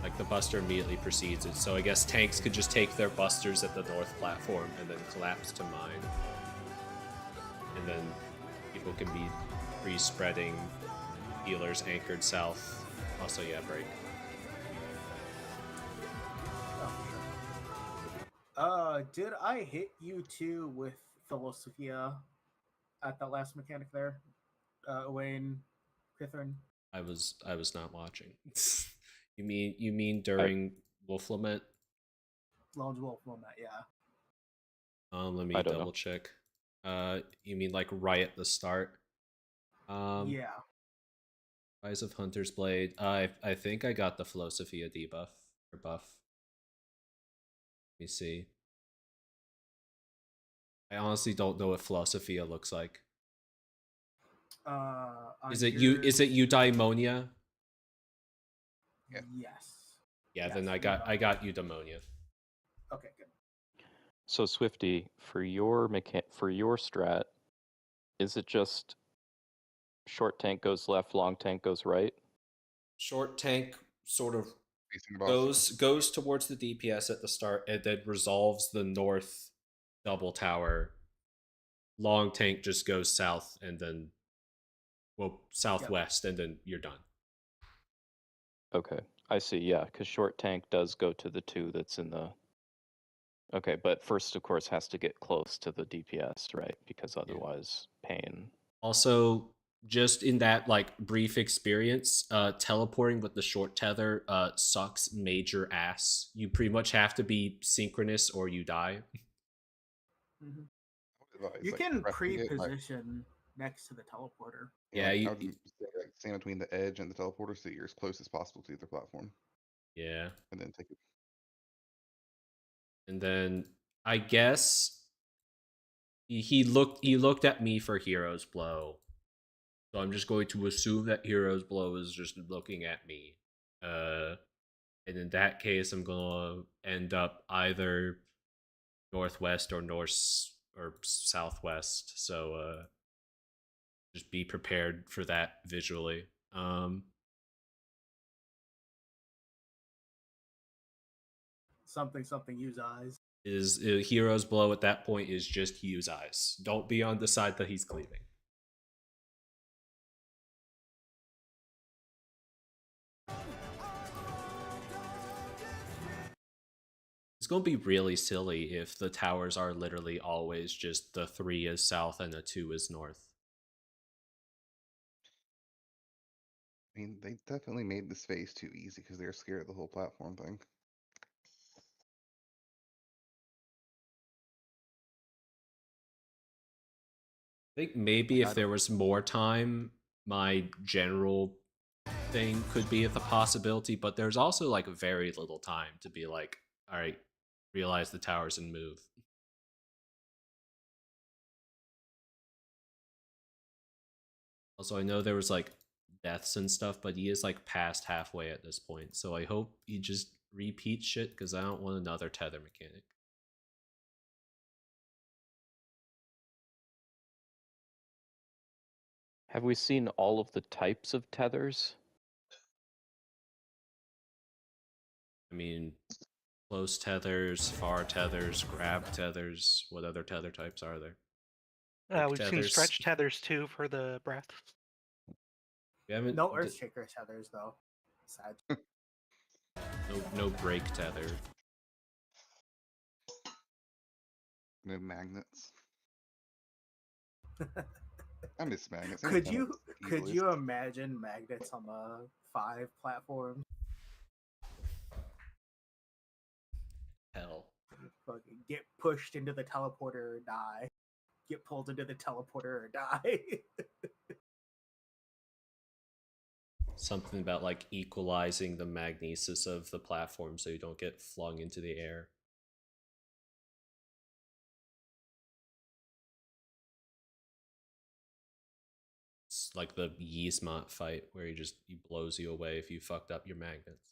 Like the Buster immediately precedes it. So I guess tanks could just take their Busters at the north platform and then collapse to mine. And then people can be free spreading healers anchored south. Also, yeah, break. Did I hit you too with Philosophia at that last mechanic there, Wayne, Catherine? I was not watching. You mean during Wolf Lament? Lone Wolf Lament, yeah. Let me I don't double know. check. You mean like right at the start? Yeah. Rise of Hunter's Blade. I think I got the Philosophia debuff or buff. Let me see. I honestly don't know what Philosophia looks like. Is it eudaimonia? Yeah. Yes. Yeah, Yes, then I got eudaimonia. Okay, good. so Swifty, for your strat, is it just short tank goes left, long tank goes right? Short tank sort of Facing the boss. goes towards the DPS at the start and then resolves the north double tower. Long tank just goes south and then southwest and then you're done. Okay, I see. Yeah, because short tank does go to the 2 that's in the. Okay, but first, of course, has to get close to the DPS, right? Because otherwise, pain. Also, just in that like brief experience, teleporting with the short tether sucks major ass. You pretty much have to be synchronous or you die. Mm-hmm. Advise, You like, can pressing it, like, pre-position next to the teleporter. Yeah, like, you- I would say, like, stand between the edge and the teleporter so you're as close as possible to either platform, Yeah. and then take it. And then I guess he looked at me for Hero's Blow. So I'm just going to assume that Hero's Blow is just looking at me. And in that case I'm gonna end up either northwest or north or southwest. So just be prepared for that visually. Something use eyes. Is Hero's Blow at that point is just use eyes. Don't be on the side that he's cleaving. It's gonna be really silly if the towers are literally always just the 3 is south and the 2 is north. I mean, they definitely made this phase too easy because they were scared of the whole platform thing. I think maybe if there was more time, my general thing could be a possibility, but there's also like very little time to be like, all right, realize the towers and move. Also, I know there was like deaths and stuff, but he is like past halfway at this point, so I hope he just repeats shit because I don't want another tether mechanic. Have we seen all of the types of tethers? I mean, close tethers, far tethers, grab tethers. What other tether types are there? We've seen tethers. stretch tethers too for the breath. We haven't. No Earthshaker tethers though. Sad. No break tether. No magnets. I miss magnets. Could you imagine magnets on the 5 platform? Hell. Fucking get pushed into the teleporter or die. Get pulled into the teleporter or die. Something about like equalizing the magnesis of the platform so you don't get flung into the air. It's like the Yzmat fight where he blows you away if you fucked up your magnets.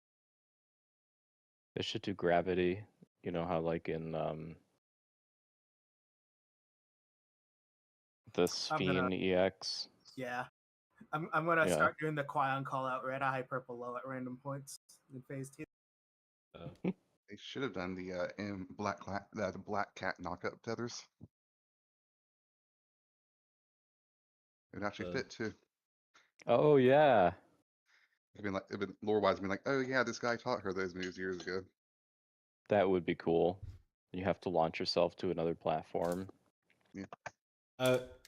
They should do gravity. You know how like in the Sphene EX. Yeah. I'm gonna start doing the Quion call out red eye, purple low at random points in phase 2. They should have done the black cat knockup tethers. It would actually fit too. Oh yeah. It'd been lore-wise, been like, oh yeah, this guy taught her those moves years ago. That would be cool. You have to launch yourself to another platform. Yeah.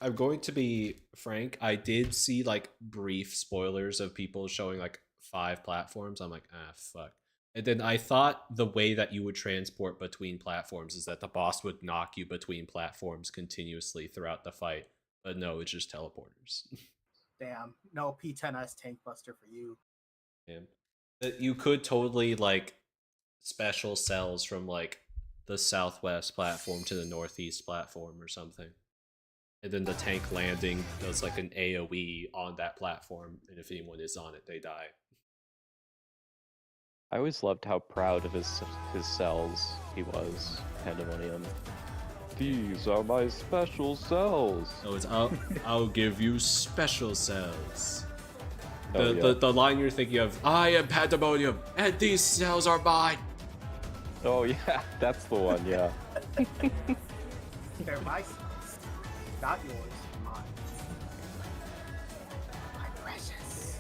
I'm going to be frank. I did see like brief spoilers of people showing like 5 platforms. I'm like, fuck. And then I thought the way that you would transport between platforms is that the boss would knock you between platforms continuously throughout the fight. But no, it's just teleporters. Damn. No P10S tank buster for you. Yeah. You could totally like special cells from like the southwest platform to the northeast platform or something. And then the tank landing does like an AoE on that platform, and if anyone is on it, they die. I always loved how proud of his cells he was, Pandemonium. These are my special cells. So it's I'll give you special cells. The line you're thinking of, I am Pandemonium, and these cells are mine. Oh yeah, that's the one, yeah. They're my cells. Not yours, mine. My precious.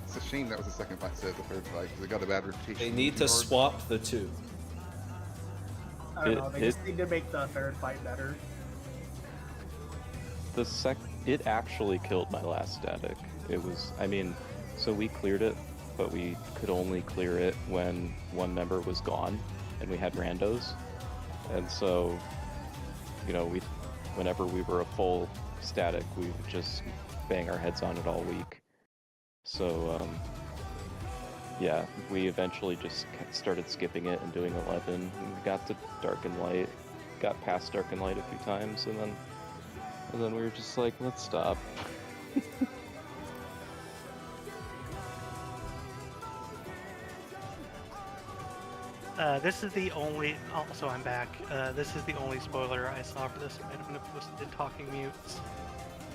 It's a shame that was the second fight instead of the third fight, because it got a bad reputation. They need to swap the 2. I don't know, they just need to make the third fight better. It actually killed my last static. It was, I mean, so we cleared it, but we could only clear it when one member was gone, and we had randos. And so, you know, whenever we were a full static, we would just bang our heads on it all week. So, yeah, we eventually just started skipping it and doing 11. We got to Dark and Light, got past Dark and Light a few times, and then we were just like, let's stop. This is the only. Also, I'm back. This is the only spoiler I saw for this. I'm gonna post it in Talking Mutes,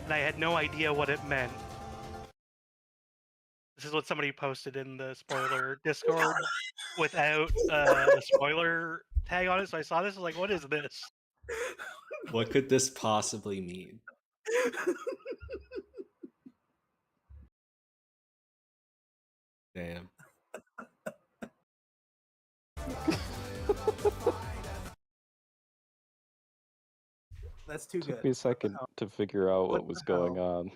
and I had no idea what it meant. This is what somebody posted in the spoiler Discord without a spoiler tag on it. So I saw this. I was like, "What is this?" What could this possibly mean? Damn. That's too Took good. me a second to figure out what was going on.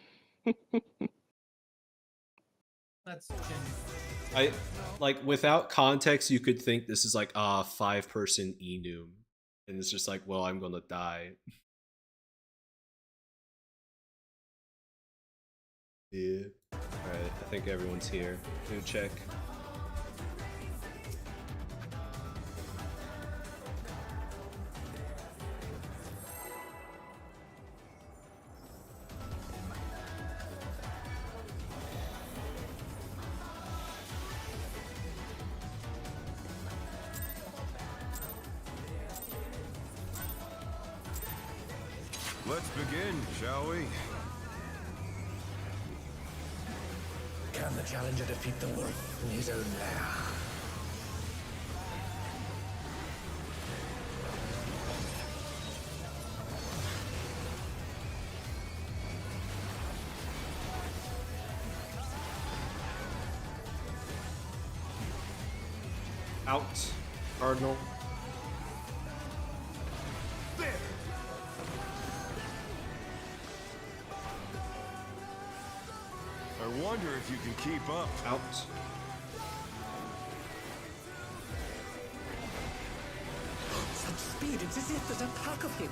That's genuine. I like without context, you could think this is like a 5-person enum, and it's just like, well, I'm gonna die. Yeah. All right. I think everyone's here. Food check. Let's begin, shall we? Can the challenger defeat the wolf in his own lair? Out. Cardinal. There! I wonder if you can keep up. Out. Such speed, it's as if there's a pack of him.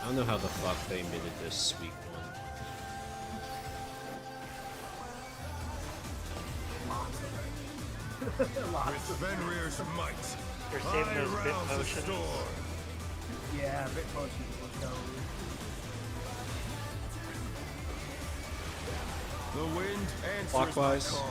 I don't know how the fuck they minted this sweet one. With Fenrir's might, You're saving I those bit rouse the potions. storm. Yeah, bit potions will go. The wind answers Clockwise. my call.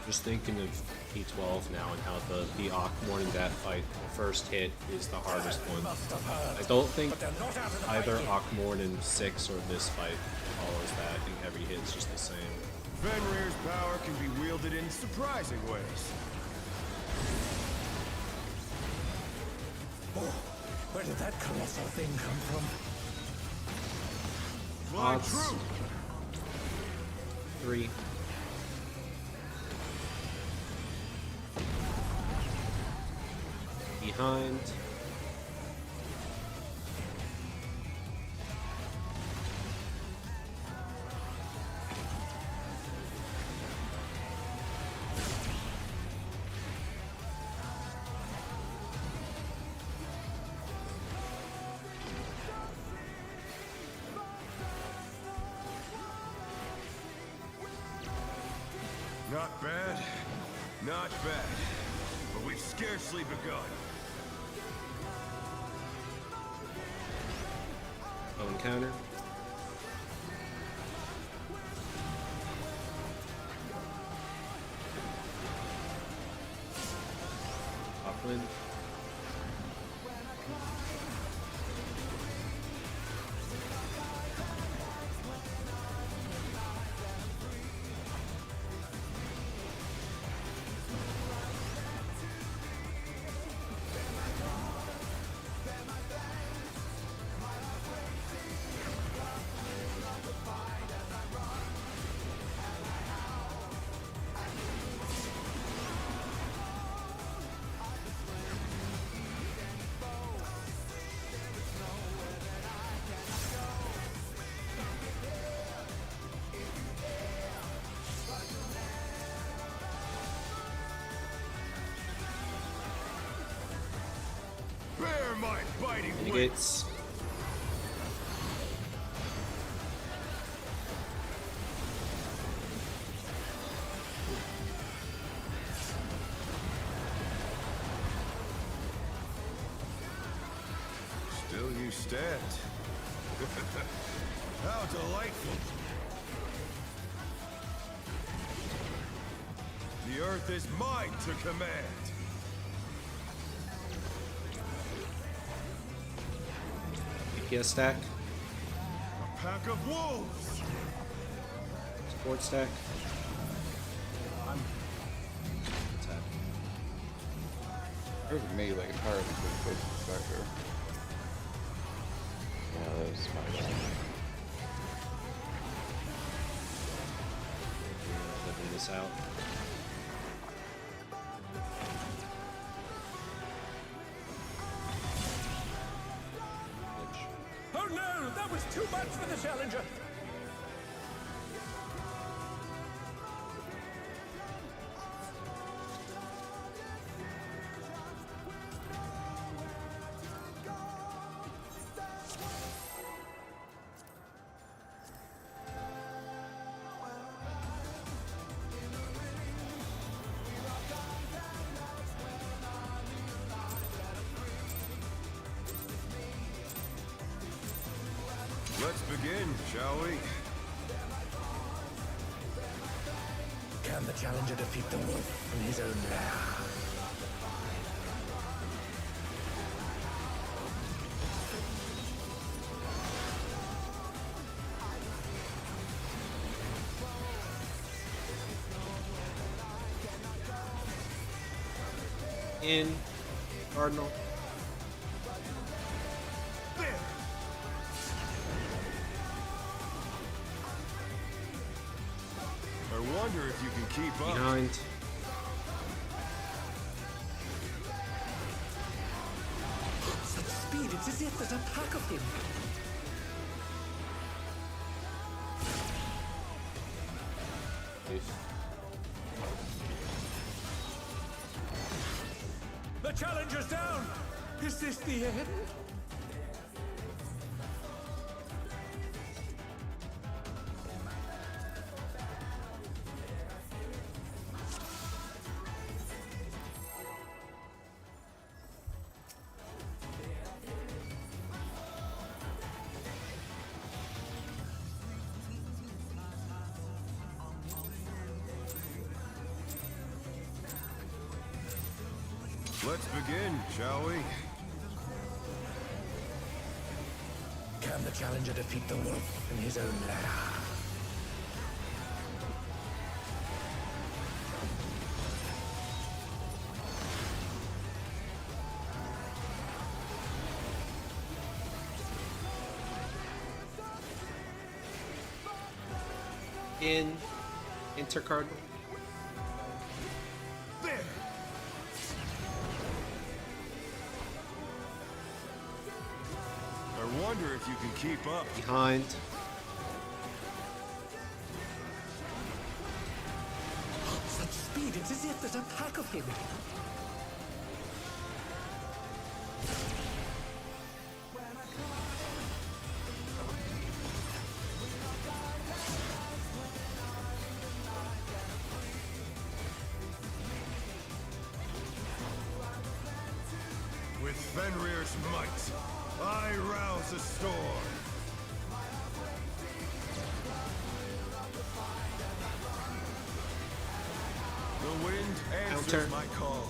Just thinking of P12 now and how the Akmorn in that fight, the first hit is the hardest one. I don't think either Akmorn in 6 or this fight follows that. I think every hit is just the same. Fenrir's power can be wielded in surprising ways. Oh, where did that colossal thing come from? Fly Odds. true! 3. Behind. Not bad, not bad. But we've scarcely begun. Bone counter. Upwind. Bear my biting wings! Negates. stand. How delightful. The earth is mine to command. DPS stack. A pack of wolves. Support stack. Attack. There's a melee entirely for the basics back there. Yeah, that was my bad. Living this out. Oh no! That was too much for the challenger! Let's begin, shall we? Can the challenger defeat the wolf in his own lair? In Cardinal. I wonder if you can keep up. Behind. Such speed, it's as if there's a pack of him. The challenger's down! Is this the end? Let's begin, shall we? Can the challenger defeat the wolf in his own lair? In Intercardinal. There! I wonder if you can keep up. Behind. Such speed, it's as if there's a pack of him. With Fenrir's might, I rouse a storm. The wind answers Counter. my call.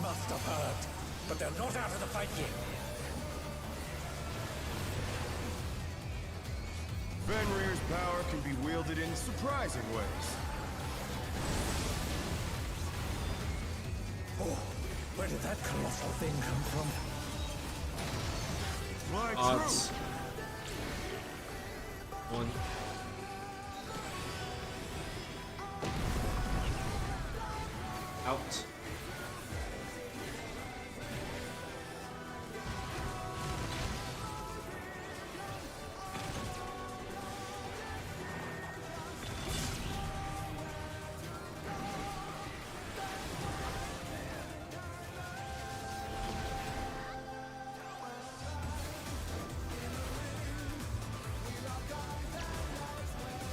Must have heard, but they're not out of the fight yet. Fenrir's power can be wielded in surprising ways. Oh, where did that colossal thing come from? Fly Odds. One. Out.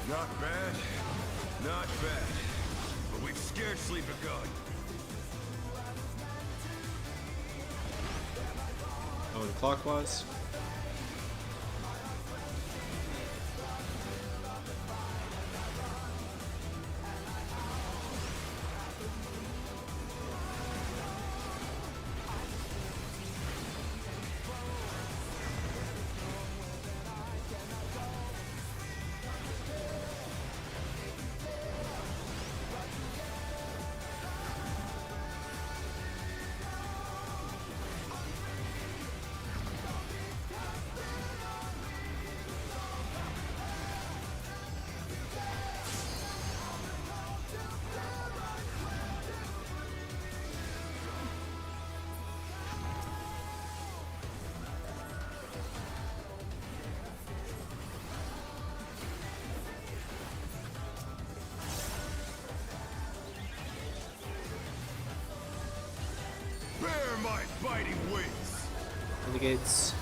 Not bad. Not bad. But we've scarcely begun. Going clockwise. Bear my biting wings! Renegades.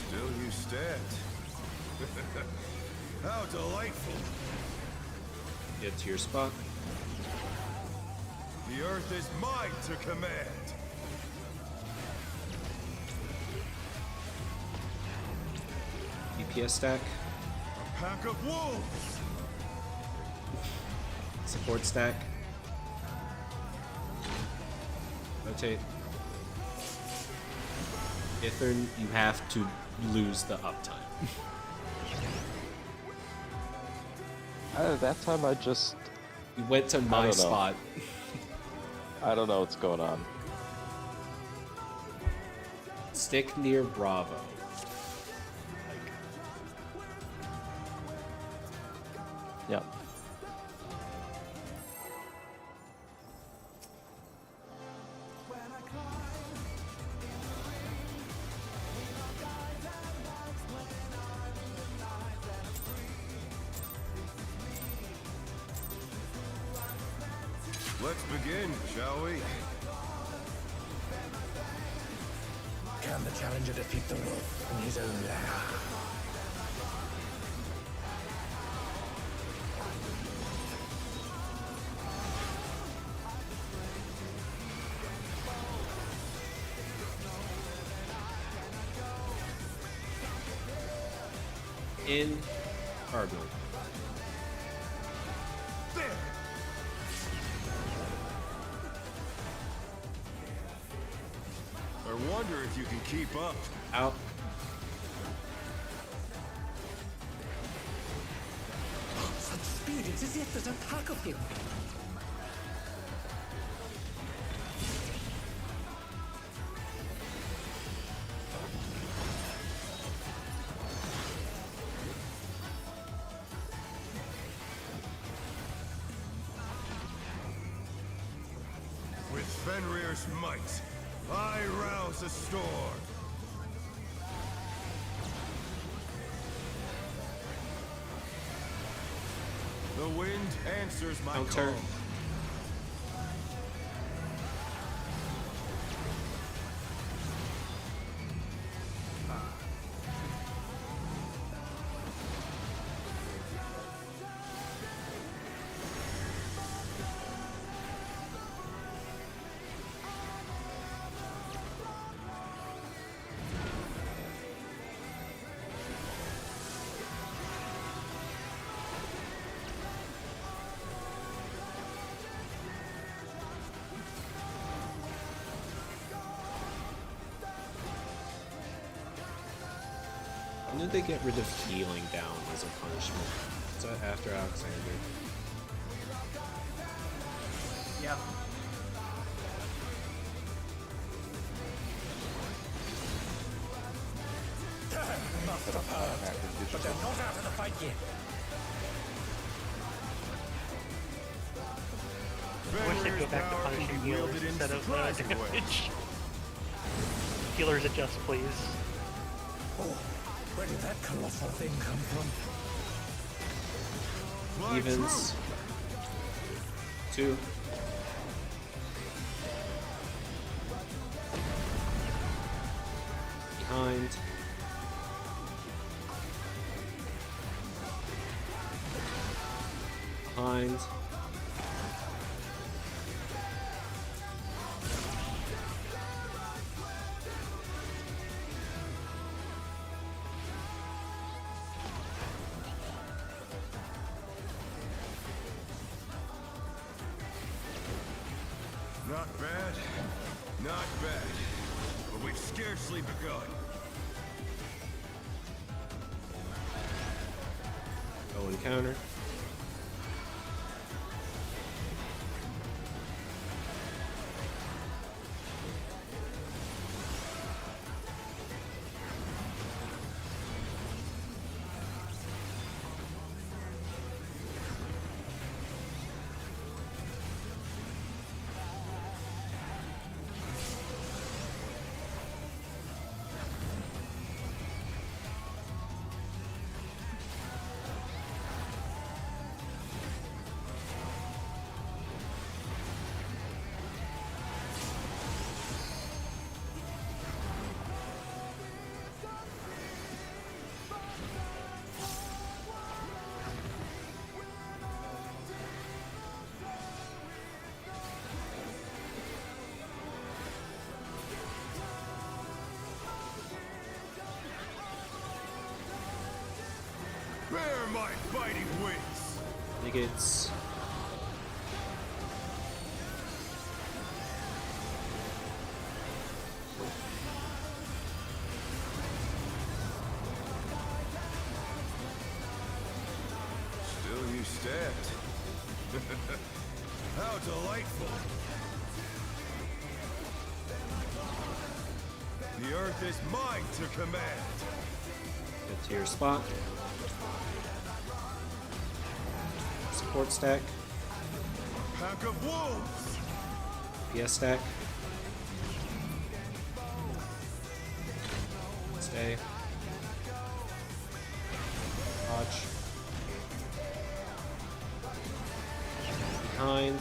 Still you stand. How delightful! Get to your spot. The earth is mine to command! DPS stack. A pack of wolves! Support stack. Rotate. Ithern, you have to lose the uptime. That time I just... You went to my don't know. spot. I don't know what's going on. Stick near Bravo. Yep. Let's begin, shall we? Can the challenger defeat the wolf in his own lair? In Cardinal. There! I wonder if you can keep up. Out. Such speed, it's as if there's a pack of him. With Fenrir's might, I rouse a storm. The wind answers my Counter. call. did they get rid of healing down as a punishment? Is that after Alexander? Yeah. But they're not out of the fight yet. I wish they'd go back to punishing healers instead of damage. Healers adjust, please. Oh, where did that colossal thing come from? Evens. 2. Behind. Behind. Not bad. Not bad. But we've scarcely begun. Go encounter. Bear my fighting wings! Negates. Still you stabbed. How delightful! The earth is mine to command! Get to your spot. Support stack. Pack of wolves! PS stack. Stay. Watch. Behind.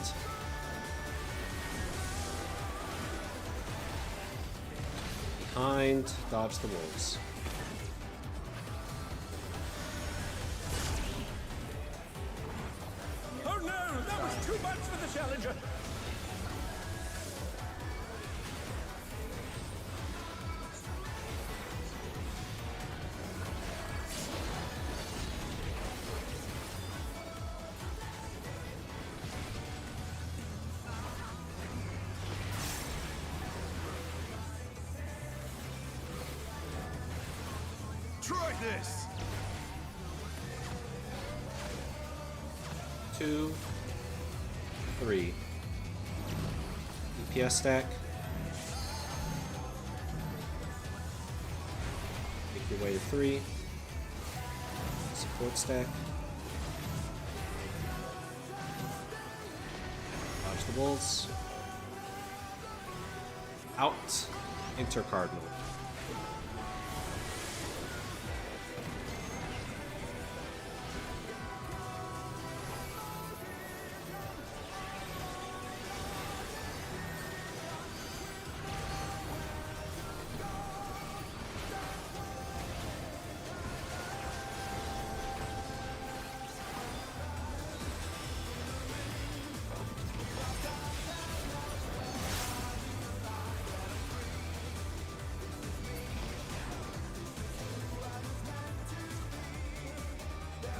Behind. Dodge the wolves. Oh no, that was too much for the challenger. Try this! 2, 3. DPS stack. Make your way to 3. Support stack. Dodge the wolves. Out. Enter Cardinal.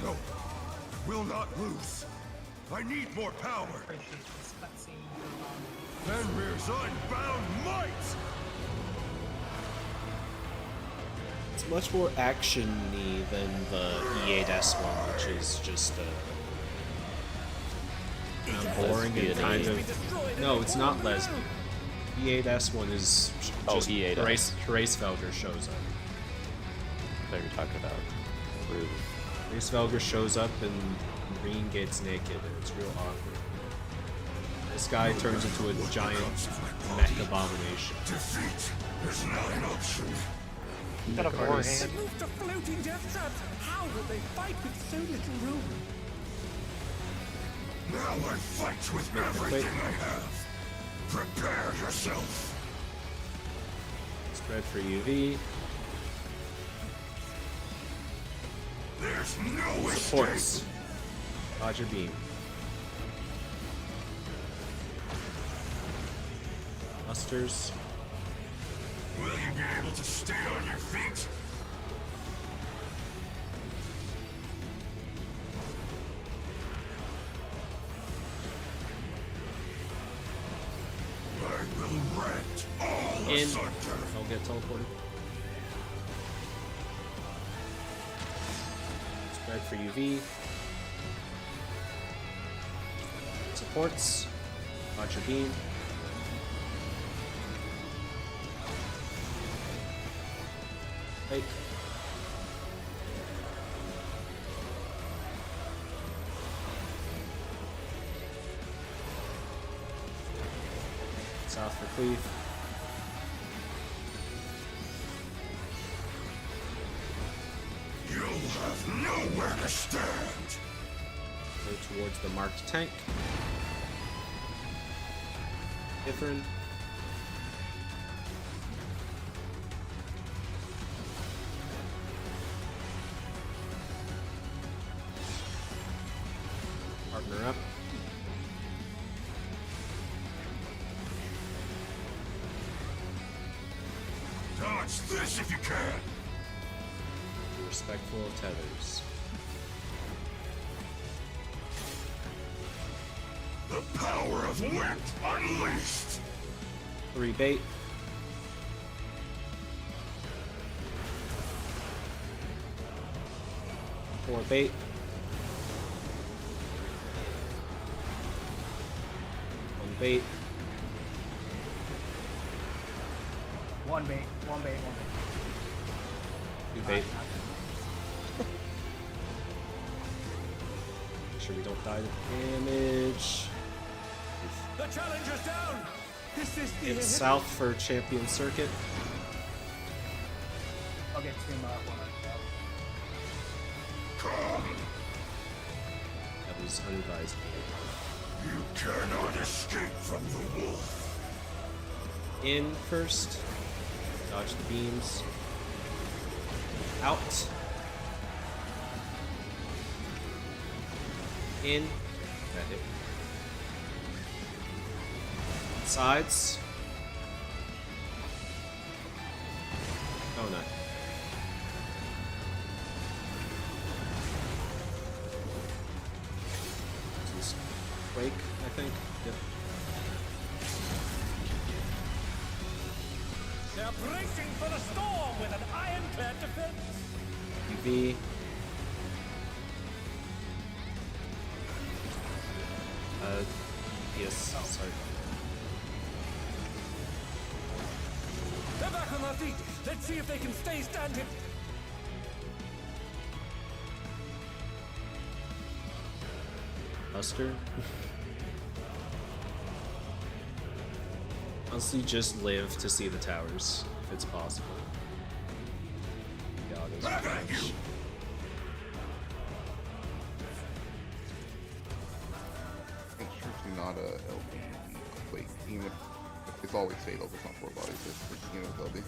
No, will not lose. I need more power. Appreciate this cutscene. Fenrir's unbound might! It's much more action-y than the E8S one, which is just boring and kind of. No, it's not lesbian. E8S one is just E8S. Hraesvelgr shows up. I thought you were talking about Rude. Hraesvelgr shows up and Green gets naked, and it's real awkward. This guy turns into a giant mech abomination. Defeat is not an option. Got a Regardless. warhand. Moved to floating death traps. How will they fight with so little room? Now I fight with everything I have. Prepare yourself. Spread for UV. There's no escape. Supports. Roger Beam. Busters. Will you be able to stay on your feet? I will rent all In. asunder. I'll get teleported. Spread for UV. Supports. Roger Beam. Fake. South for Cleave. You'll have nowhere to stand. Go towards the marked tank. Ithrin. Partner up. Dodge this if you can. Be respectful of tethers. The power of wind unleashed. 3 bait. Four bait. One bait. One bait, one bait, one bait. 2 bait. Make sure we don't die to damage. The challenger's down. This is the It's south for Champion Circuit. I'll get Team one. Come. That was unadvised. You cannot escape from the wolf. In first. Dodge the beams. Out. In. That hit. Sides. Oh no. This is Quake, I think. Yep. They're bracing for the storm with an ironclad defense. UV. Yes, sorry. They're back on their feet. Let's see if they can stay standing. Buster. Honestly, just live to see the towers, if it's possible. Yaga's revenge. It's truthfully not a LB Quake. Even if it's always fatal, if it's not 4 bodies, it's you know, LB.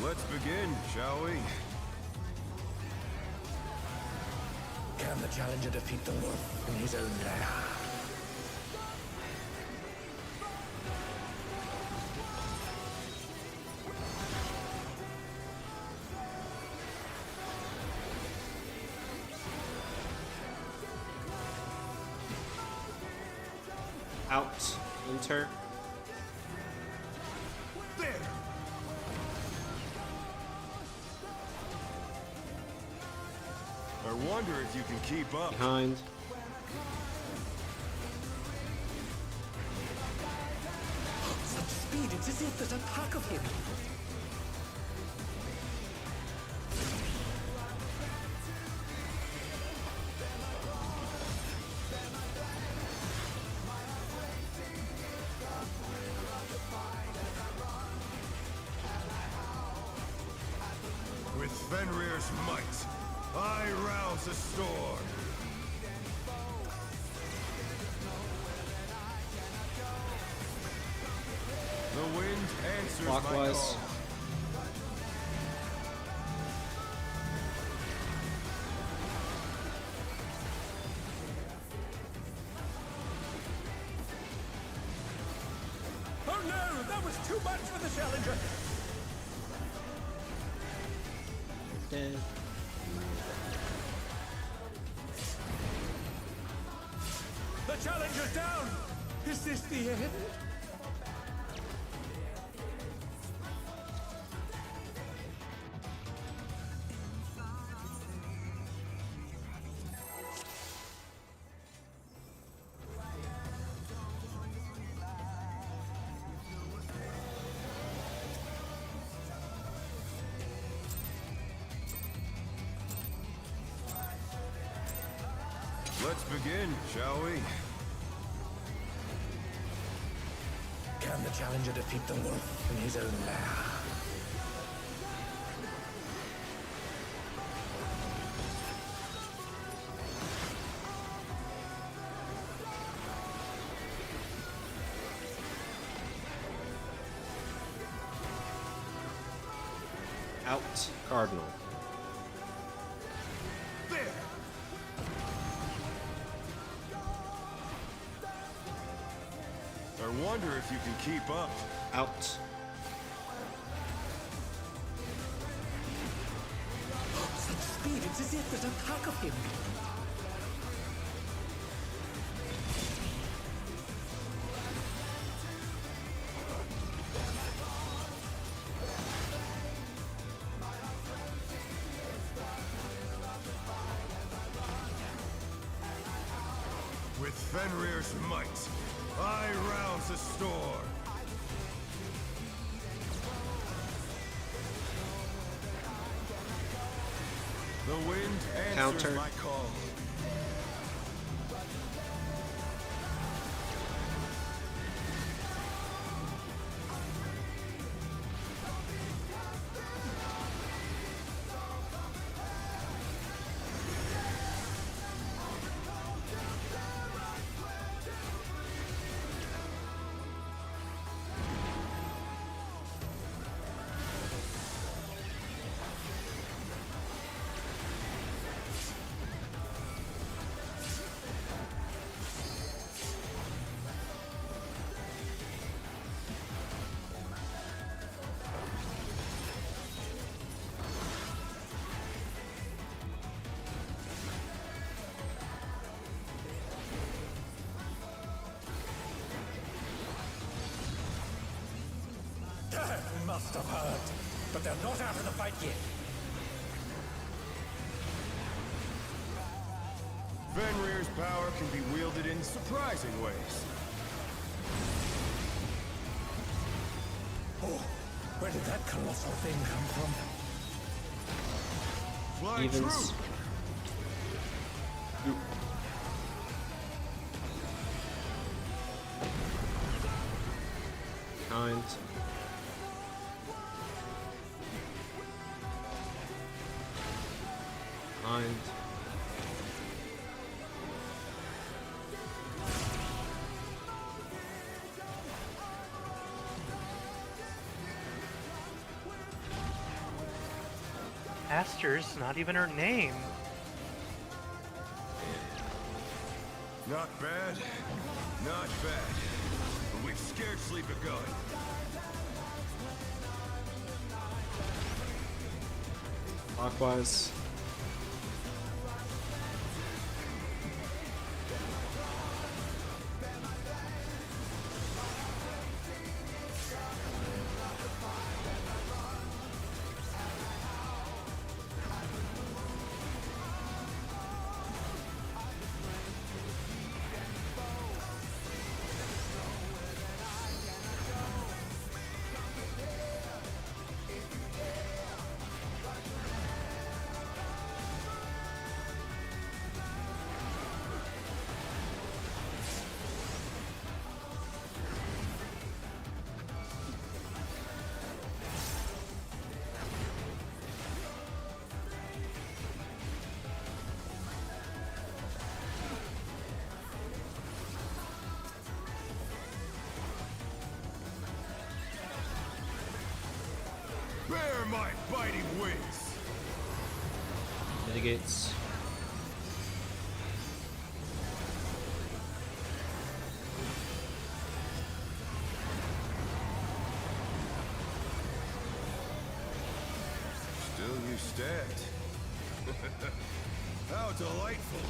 Let's begin, shall we? Can the challenger defeat the wolf in his own lair? Out. Enter. There! I wonder if you can keep up. Behind. Such speed, it's as if there's a pack of him. With Fenrir's might, I rouse the storm. The wind answers my Clockwise. call. Oh no, that was too much for the challenger. Dead. The challenger's down. Is this the end? Let's begin, shall we? Can the challenger defeat the wolf in his own lair? Out. Cardinal. There! I wonder if you can keep up. Out. Such speed, it's as if there's a pack of him. With Fenrir's might, I rouse the storm. The wind answers Counter. my call. They must have heard. But they're not out of the fight yet. Fenrir's power can be wielded in surprising ways. Oh, where did that colossal thing come from? Fly Evens. true! Behind. Behind. Aster's not even her name. Not bad. Not bad. But we've scarcely begun. Clockwise. Bear my biting wings! Mitigates. Still you stand. How delightful!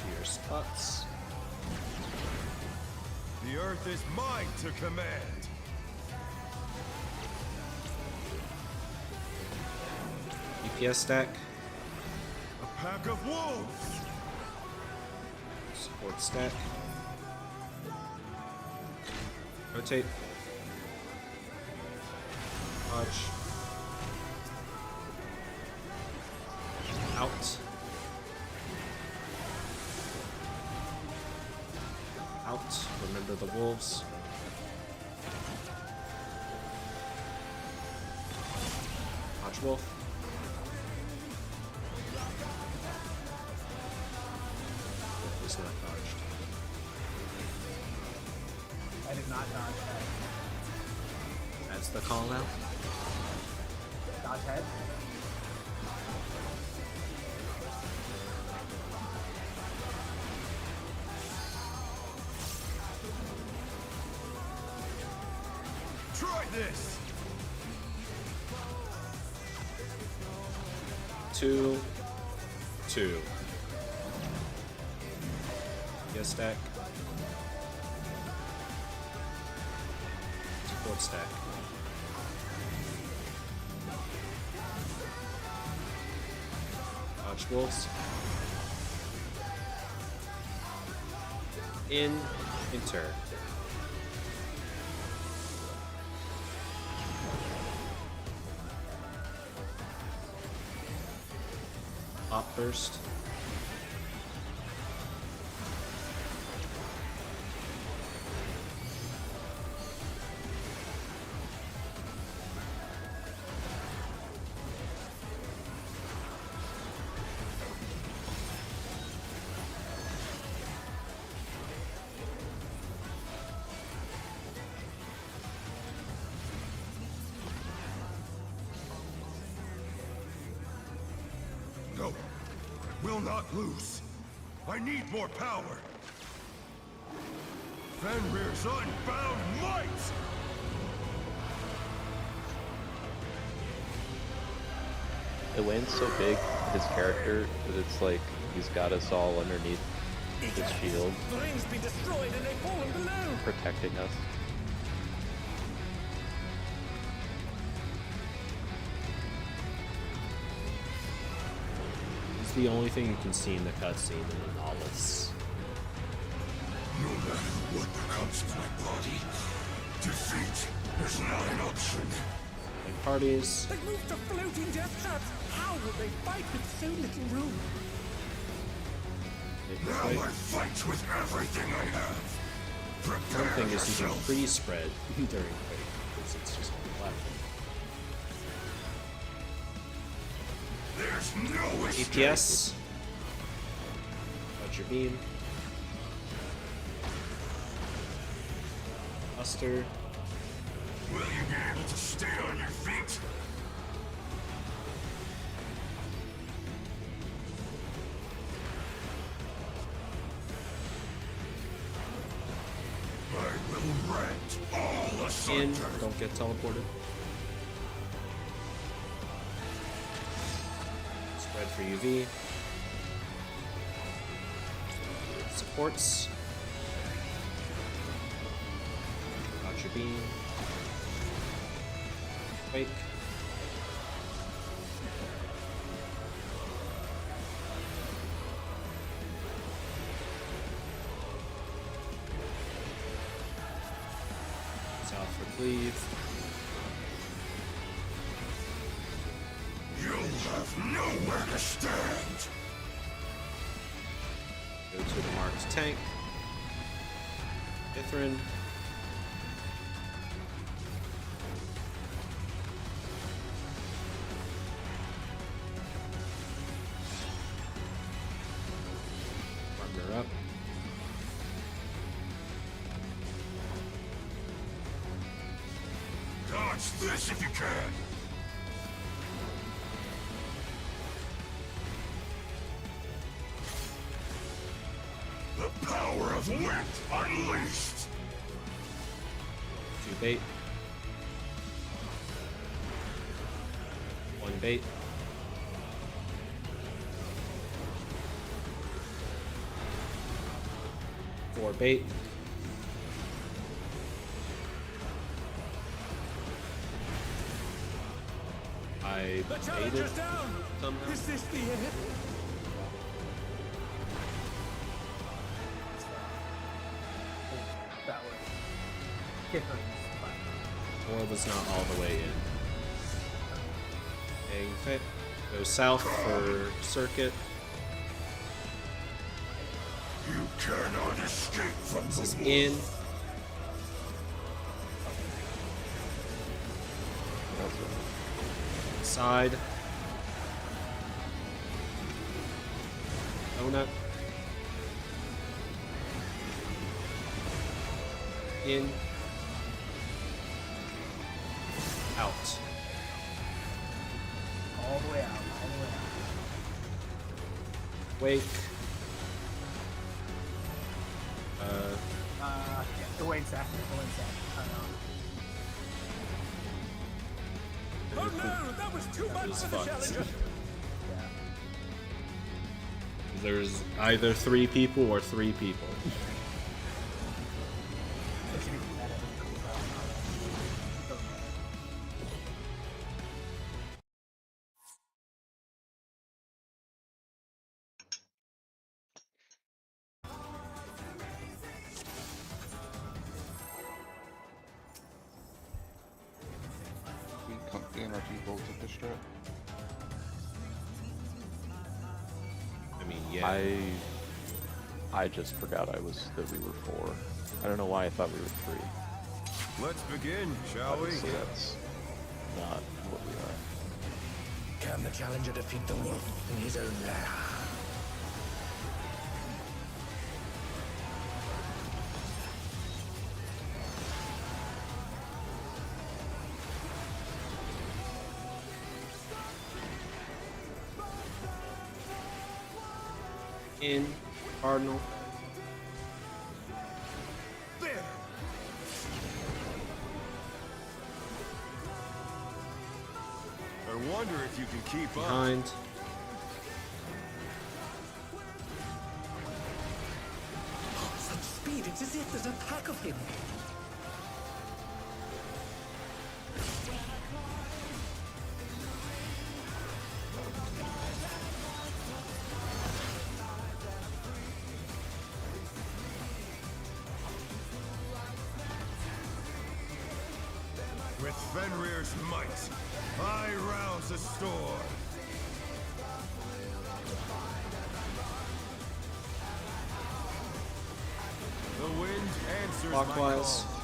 Fierce cuts. The earth is mine to command! DPS stack. A pack of wolves! Support stack. Rotate. Dodge. Out. Out. Remember the wolves. Dodge wolf. Wolf is not dodged. I did not dodge that. That's the call now. Dodge head. Try this! 2, 2. Yes, stack. Support stack. Dodge wolves. Enter. Pop burst. No. Will not lose. I need more power. Fenrir's unbound might! Elaine's so big, his character, that it's like he's got us all underneath his shield, The rings be destroyed and they fallen below! protecting us. It's the only thing you can see in the cutscene in all this. No matter what becomes of my body, defeat is not an option. Like parties. They moved to floating death traps! How will they fight with so little room? Now I fight with everything I have. One Prepare thing is you can yourself. pre-spread during Quake, because it's just one platform. There's no escape. APS. Dodge your beam. Buster. Will you be able to stay on your feet? In, don't get teleported. Spread for UV. Supports. Got your beam. Wake. South for cleave. You'll have nowhere to stand. Go to the marked tank. Ithrin. Partner up. Dodge this if you can. The power of wit unleashed. 2 bait. 1 bait. Four bait. I baited somehow. Is this the end? That way. Kifferin's fine. Or was not all the way in. Hang fit. Go south for circuit. You cannot escape from This is the in. Side. Donut. In. Out. All the way out. All the way out. Wake. Yeah, the Wayne sack. The Wayne sack. Oh no, that was too much was for the fucked. challenger. Yeah. There's either 3 people or 3 people. It should be that Doesn't matter. We comfy in our people at this strat. I mean, yeah. I just forgot that we were 4. I don't know why I thought we were 3. Let's begin, shall Obviously that's not what we are. Can the challenger defeat the wolf in his own lair? In. Cardinal. There. I wonder if you can keep up. Behind. Such speed, it's as if there's a pack of him. With Fenrir's might, I rouse a storm. The wind answers my Clockwise. call.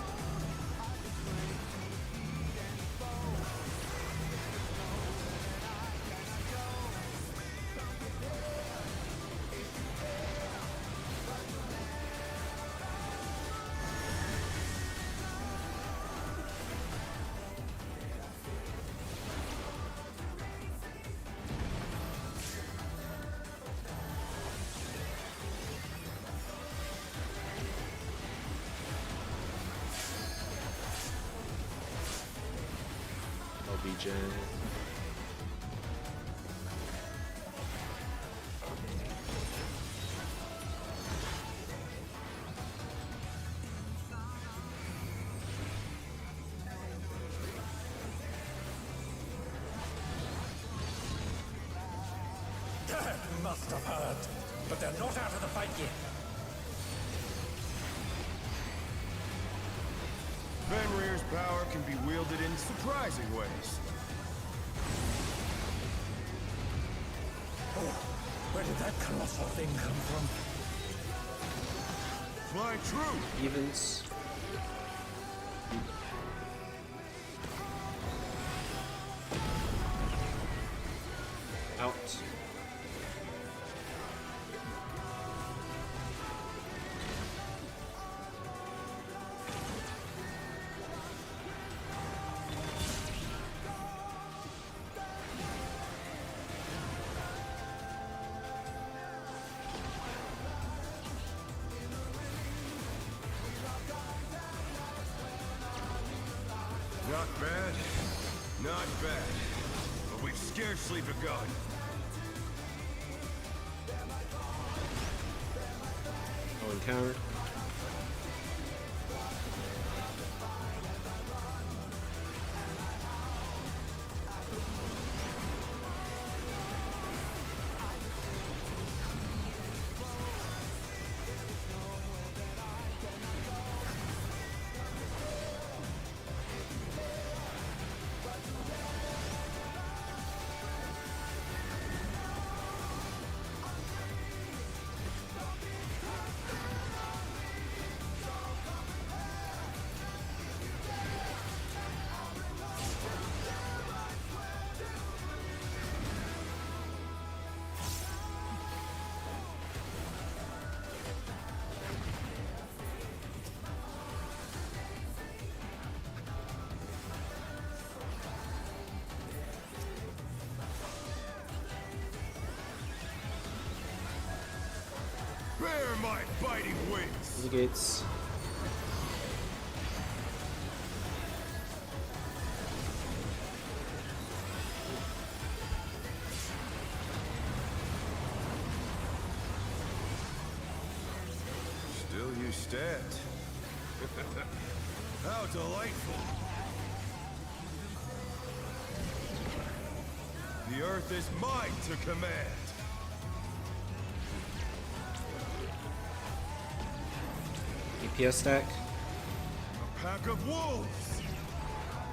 regen. That must have hurt. But they're not out of the fight yet. Fenrir's power can be wielded in surprising ways. Oh, where did that colossal thing come from? Fly true! Evens. Out. Not bad. Not bad. But we've scarcely begun. Oh, encounter. Bear my biting wings! The gates. Still you stand. How delightful! The earth is mine to command! DPS stack. A pack of wolves!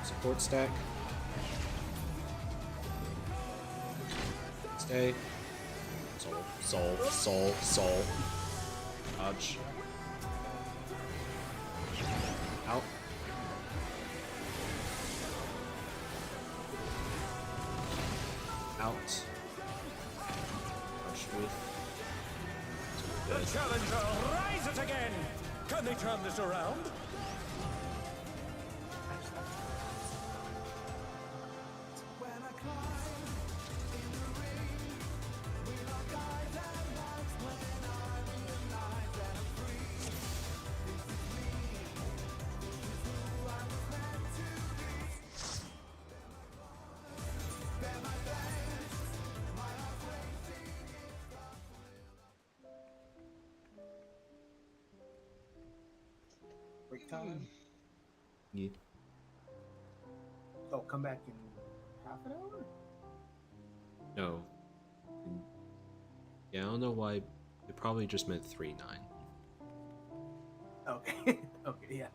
Support stack. Stay. Soul. Dodge. Out. Out. Rush with. The challenger rises again! Can they turn this around? Break time. Yeah. Oh, come back in half an hour? No. Yeah, I don't know why. It probably just meant 3-9. Okay. Okay, yeah.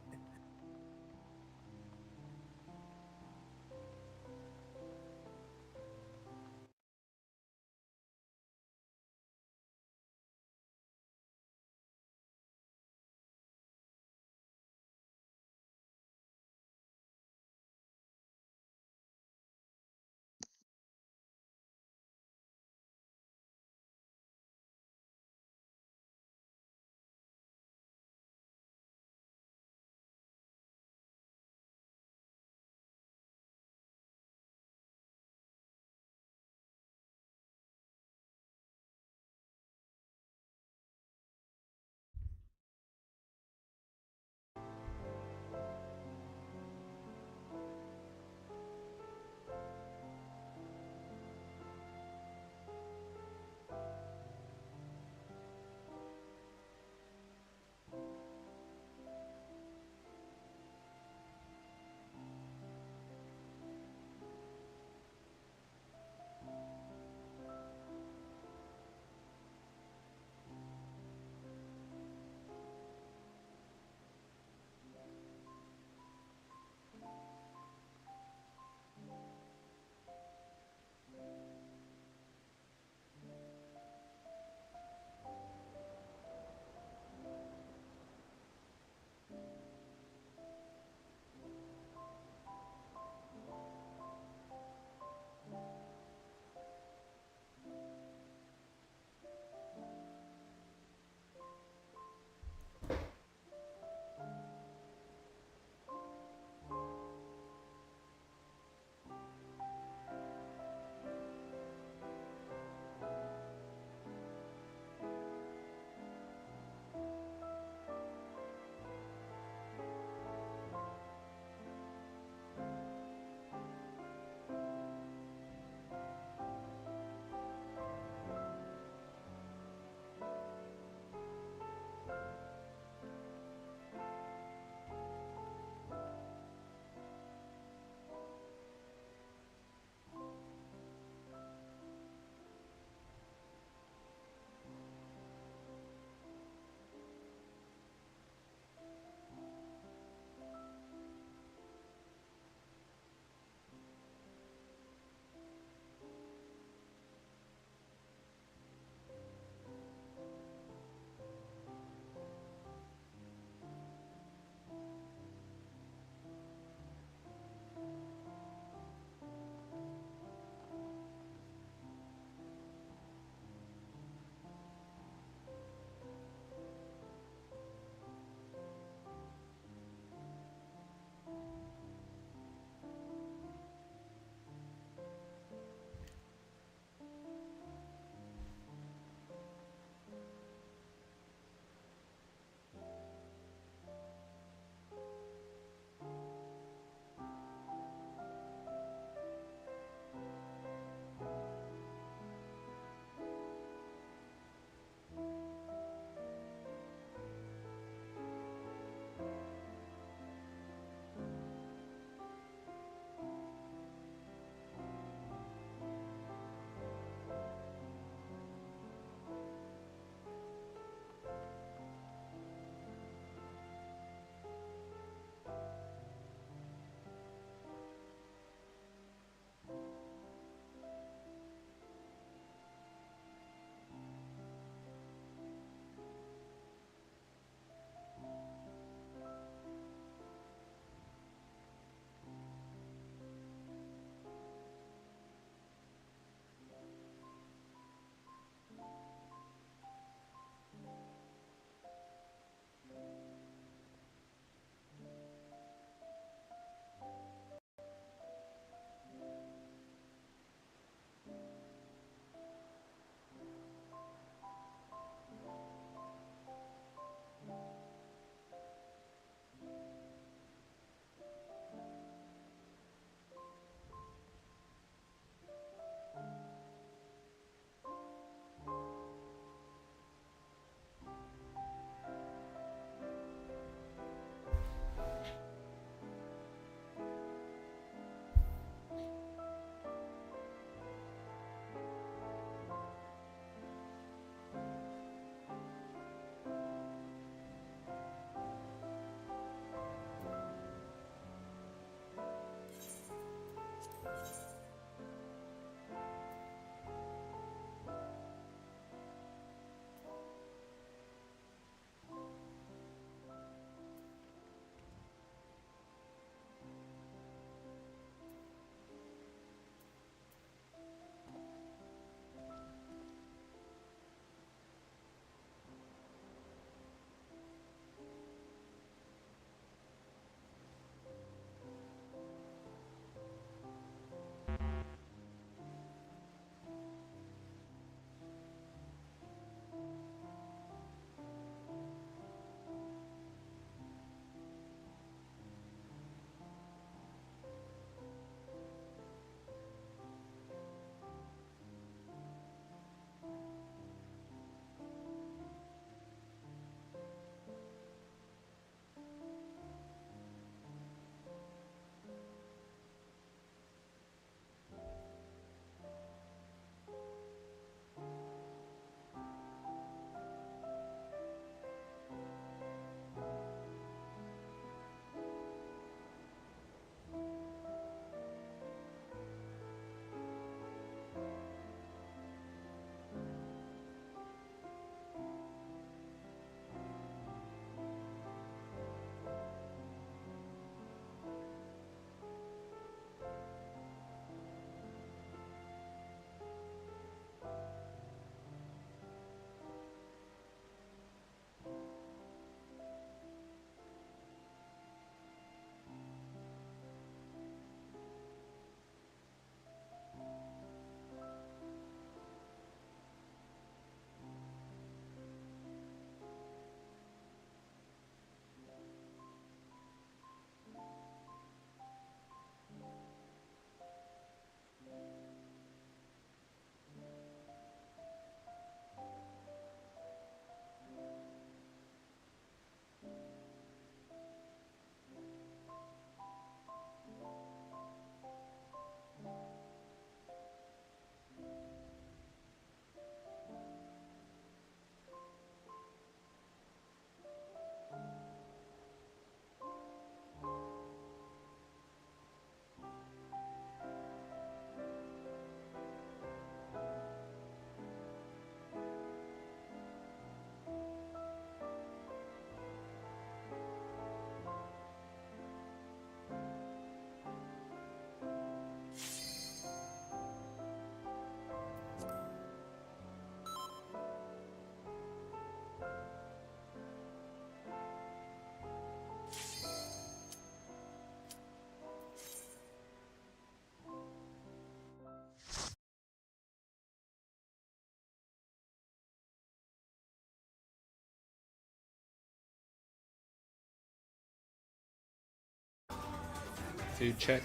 Food check.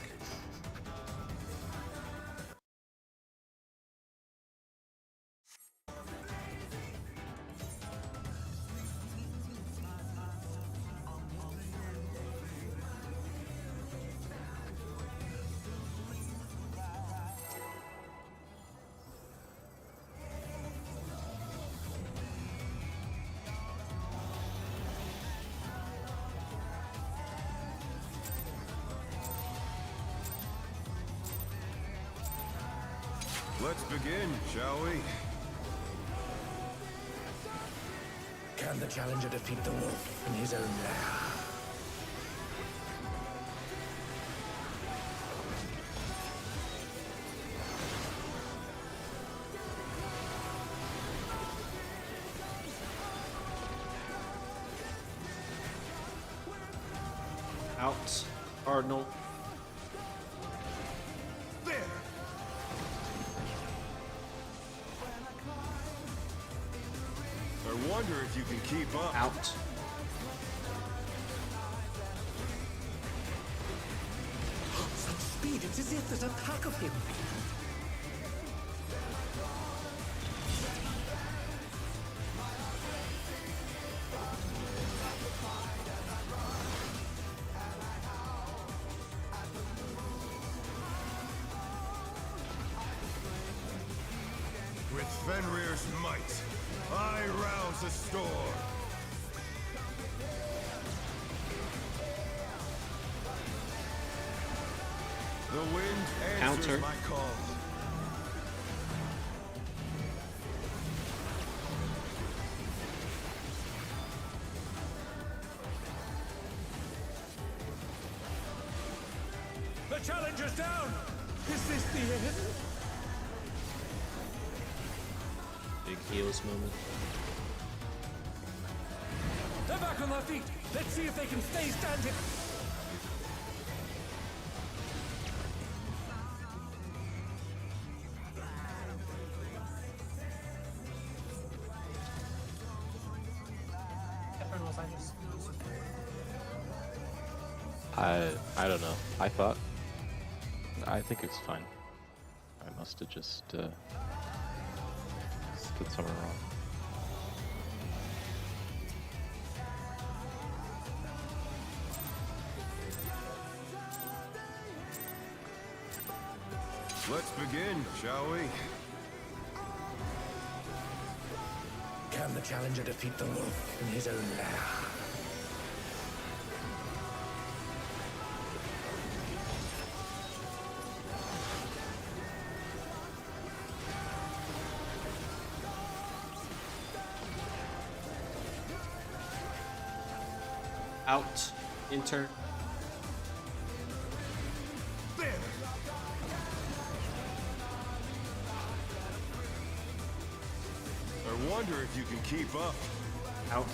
Let's begin, shall we? Can the challenger defeat the wolf in his own lair? Out. Cardinal. There! I wonder if you can keep up. Out. Such speed, it's as if there's a pack of him. With Fenrir's might, I rouse a storm. The wind answers Counter. my call. The challenger's down! Is this the end? Big heals moment. They're back on their feet! Let's see if they can stay standing! I don't know. I think it's fine. I must have just did something wrong. Let's begin, shall we? Can the challenger defeat the wolf in his own lair? Out. Enter. There! I wonder if you can keep up. Out.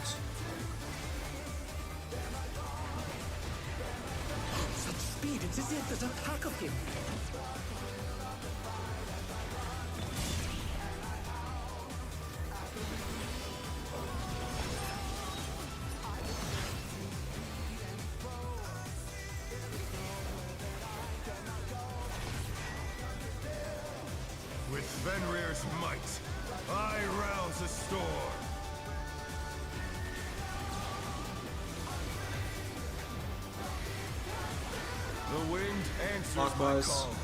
Such speed, it's as if there's a pack of him. With Fenrir's might, I rouse a storm. The wind answers Lock my buzz. call.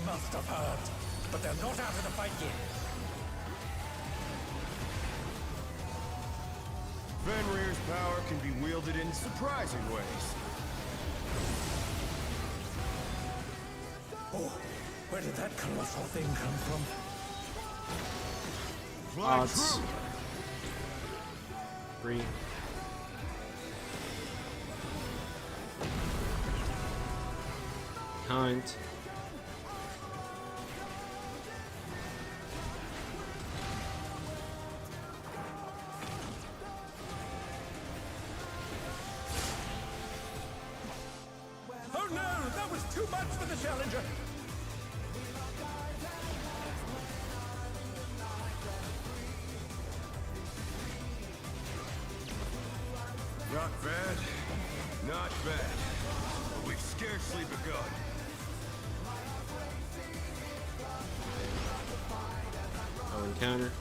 Must have heard. But they're not out of the fight yet. Fenrir's power can be wielded in surprising ways. Oh, where did that colossal thing come from? Fly Odds. true. 3. Behind. Oh no, that was too much for the challenger. Not bad. Not bad. But we've scarcely begun. I'll encounter.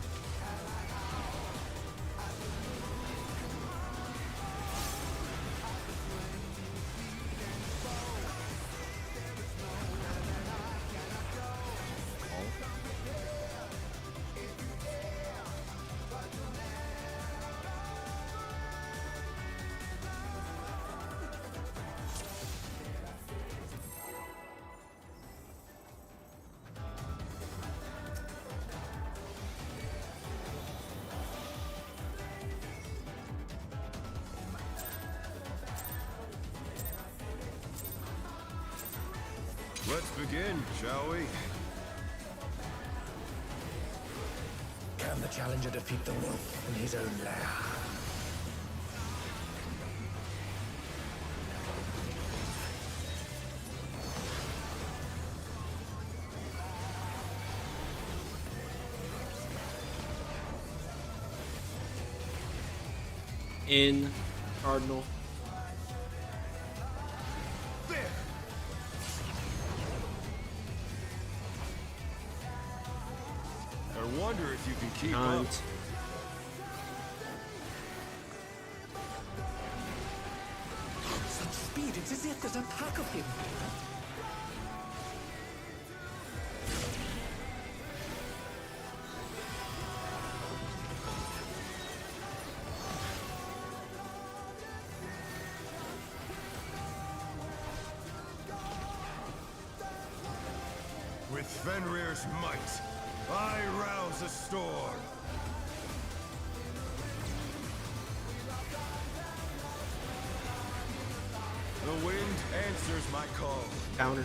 Let's begin, shall we? Can the challenger defeat the wolf in his own lair? In Cardinal. There! I wonder if you can keep Behind. up. Such speed, it's as if there's a pack of him. With Fenrir's might, I rouse a storm. The wind answers my call. Counter.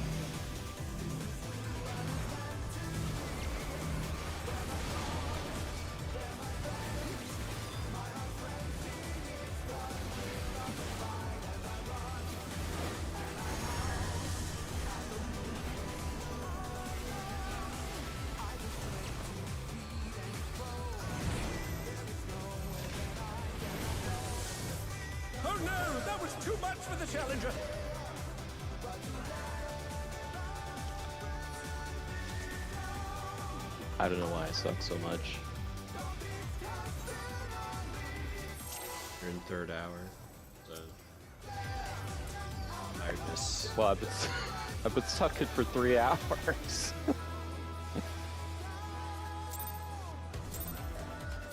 Oh no, that was too much for the challenger. I don't know why I suck so much. You're in 3rd hour. So. Tiredness. Well, I've been sucking for 3 hours.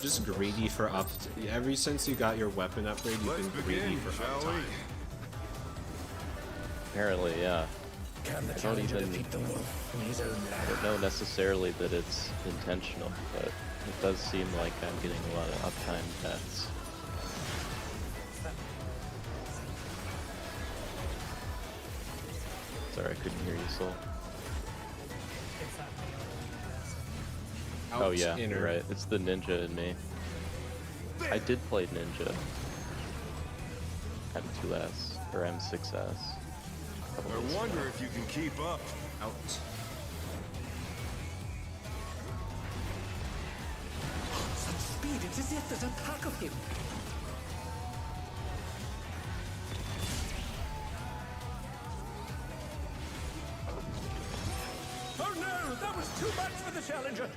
Just greedy for up. Ever since you got your weapon upgrade, you've Let's been greedy begin, for shall we? uptime. Apparently, yeah. Can the I don't challenger even- defeat the wolf in his own I lair? don't know necessarily that it's intentional, but it does seem like I'm getting a lot of uptime deaths. Sorry, I couldn't hear you, Soul. Oh yeah, Inner. you're right. It's the ninja in me. I did play ninja. M2S or M6S. I wonder if you can keep up. Out. Such speed, it's as if there's a pack of him. Oh no, that was too much for the challenger.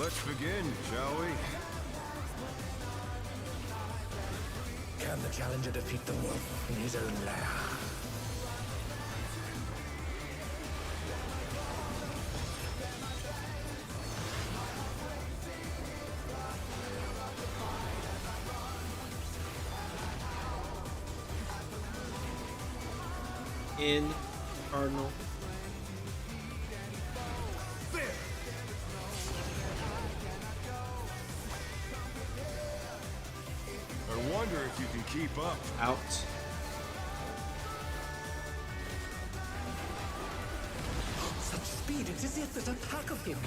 Let's begin, shall we? Can the challenger defeat the wolf in his own lair? In Cardinal. I wonder if you can keep up. Out. Such speed, it's as if there's a pack of him.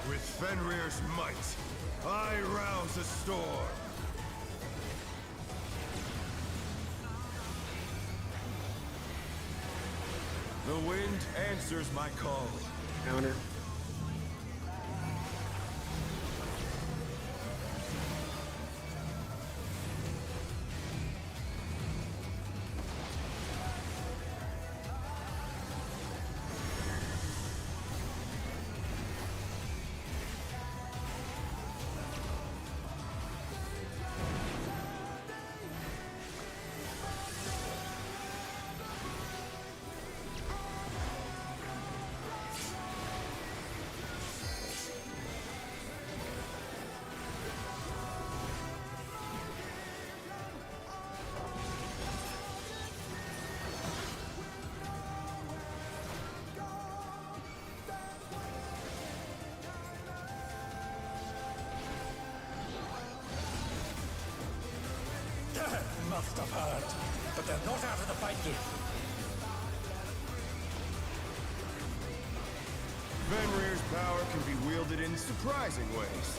With Fenrir's might, I rouse a storm. The wind answers my call. Counter. Must have heard, but they're not out of the fight yet. Fenrir's power can be wielded in surprising ways.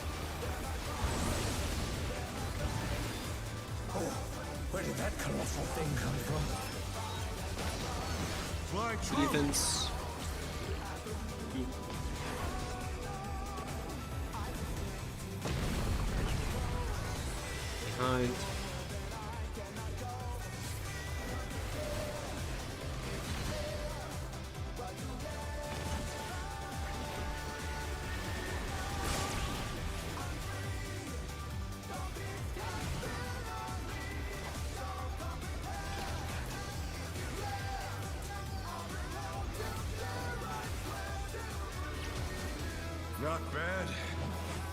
Oh, where did that colossal thing come from? Fly true. Defense. Behind. Not bad.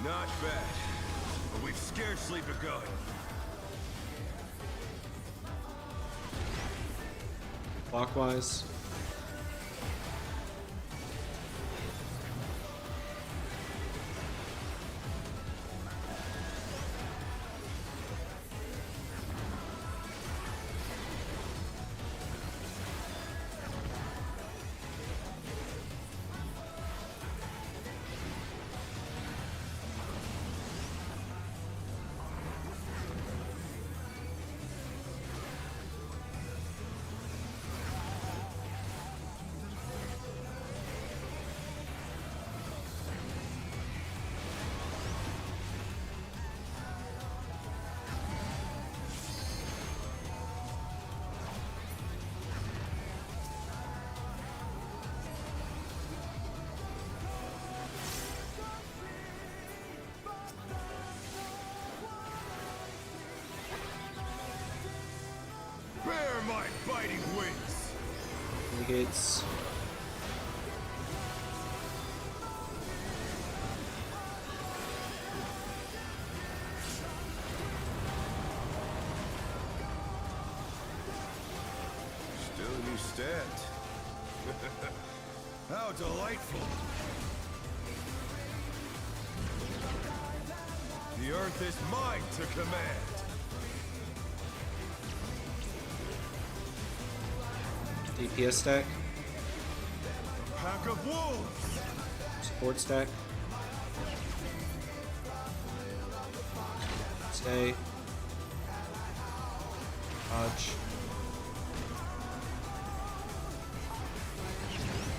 Not bad. But we've scarcely begun. Clockwise. Bear my biting wings! Negates. Still you stand. How delightful! The earth is mine to command! DPS stack. Pack of wolves! Support stack. Stay. Dodge.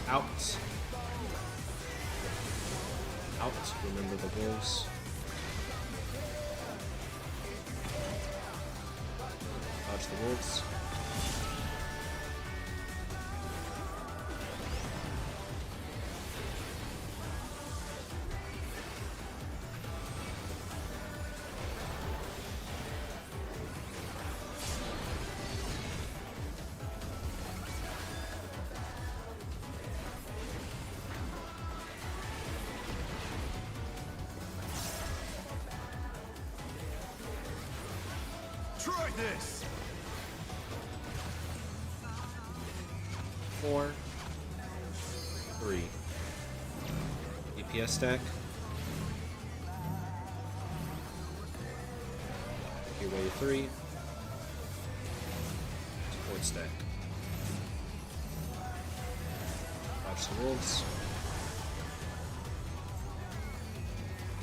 Out. Out. Remember the wolves. Dodge the wolves. Try this! 4, 3. DPS stack. Your way 3. Support stack. Watch the wolves.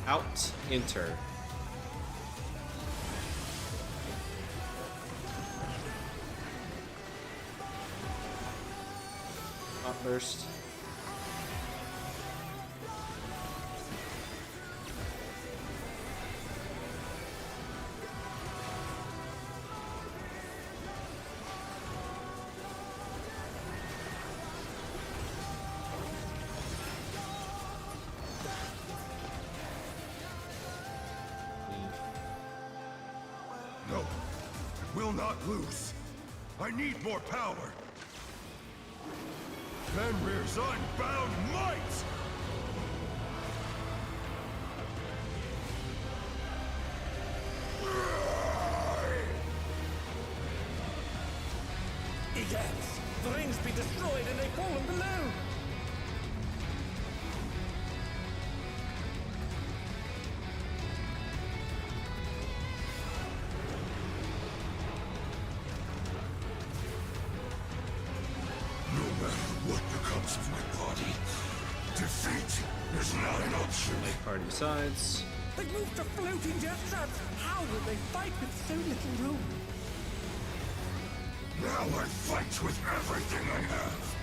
Out, enter. Burst. No, I will not lose. I need more power. Fenrir's unbound might! Egads! The rings be destroyed and they fallen below! No matter what becomes of my body, defeat is not an option. Make party sides. They moved to floating death traps! How will they fight with so little room? Now I fight with everything I have.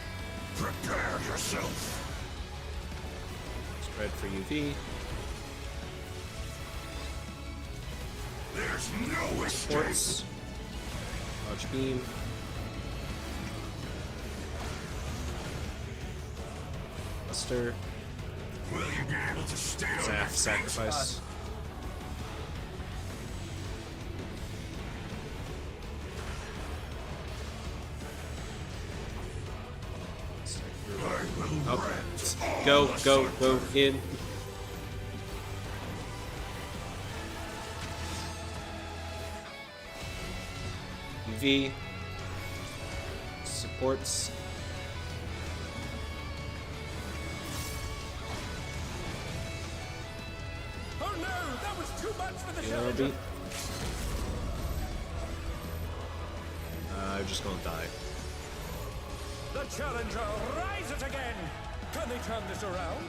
Prepare yourself. Spread for UV. There's no escape. Ports. Dodge beam. Buster. Will you be able to stay on your Zaf feet? sacrifice. I will Oh. grant Go, all go, go assault. in. UV. Supports. Oh no! That was too much for the Halo challenger! beat. I'm just gonna die. The challenger rises again! Can they turn this around?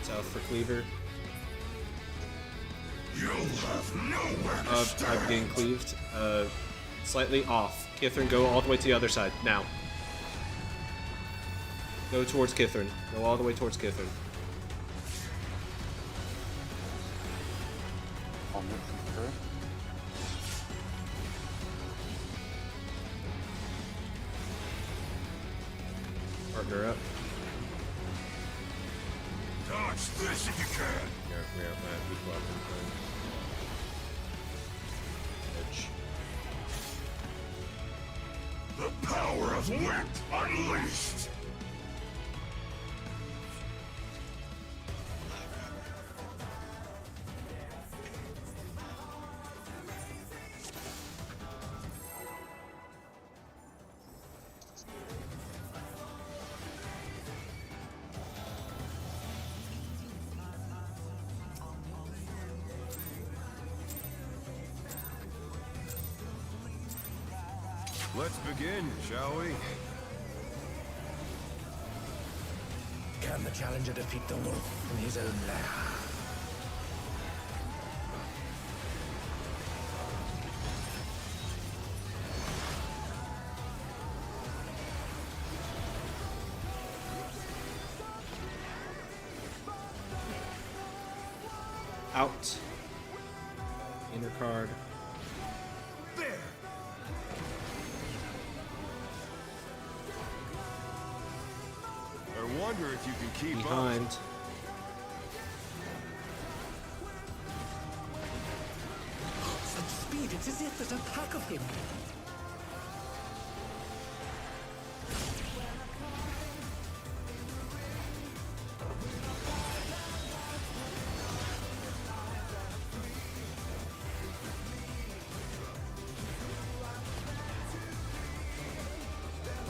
South for Cleaver. You'll have nowhere to I'm stand. getting cleaved. Slightly off. Kithrin, go all the way to the other side. Now. Go towards Kithrin. Go all the way towards Kithrin. On this concur. Partner up. Dodge this if you can. Yeah, weak weapon. Edge. The power of wit unleashed. Let's begin, shall we? Can the challenger defeat the wolf in his own lair? Out. Inner card. There! I wonder if you can keep Behind. up. Such speed, it's as if there's a pack of him.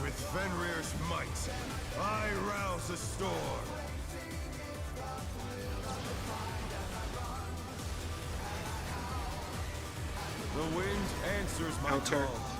With Fenrir's might, I rouse a storm. The wind answers my Counter. call.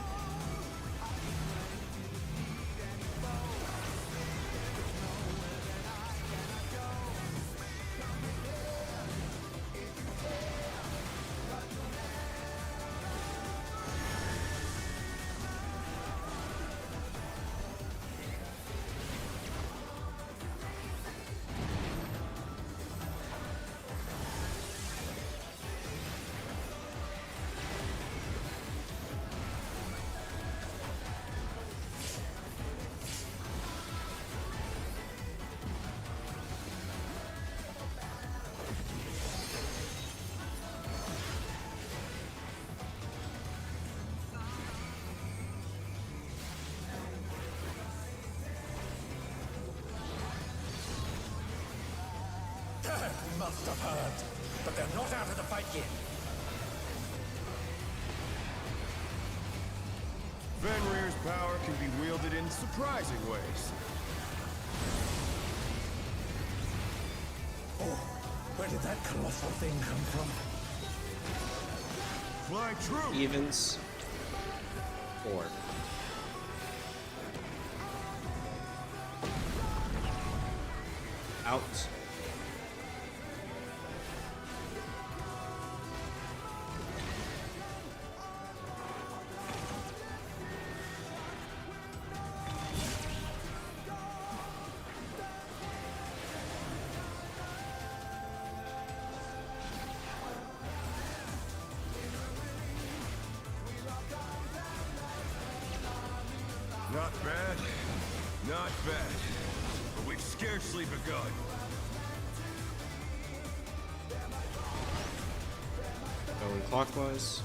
Must have heard, but they're not out of the fight yet. Fenrir's power can be wielded in surprising ways. Oh, where did that colossal thing come from? Fly true! Evens. 4. Out. Not bad. Not bad. But we've scarcely begun. Going clockwise.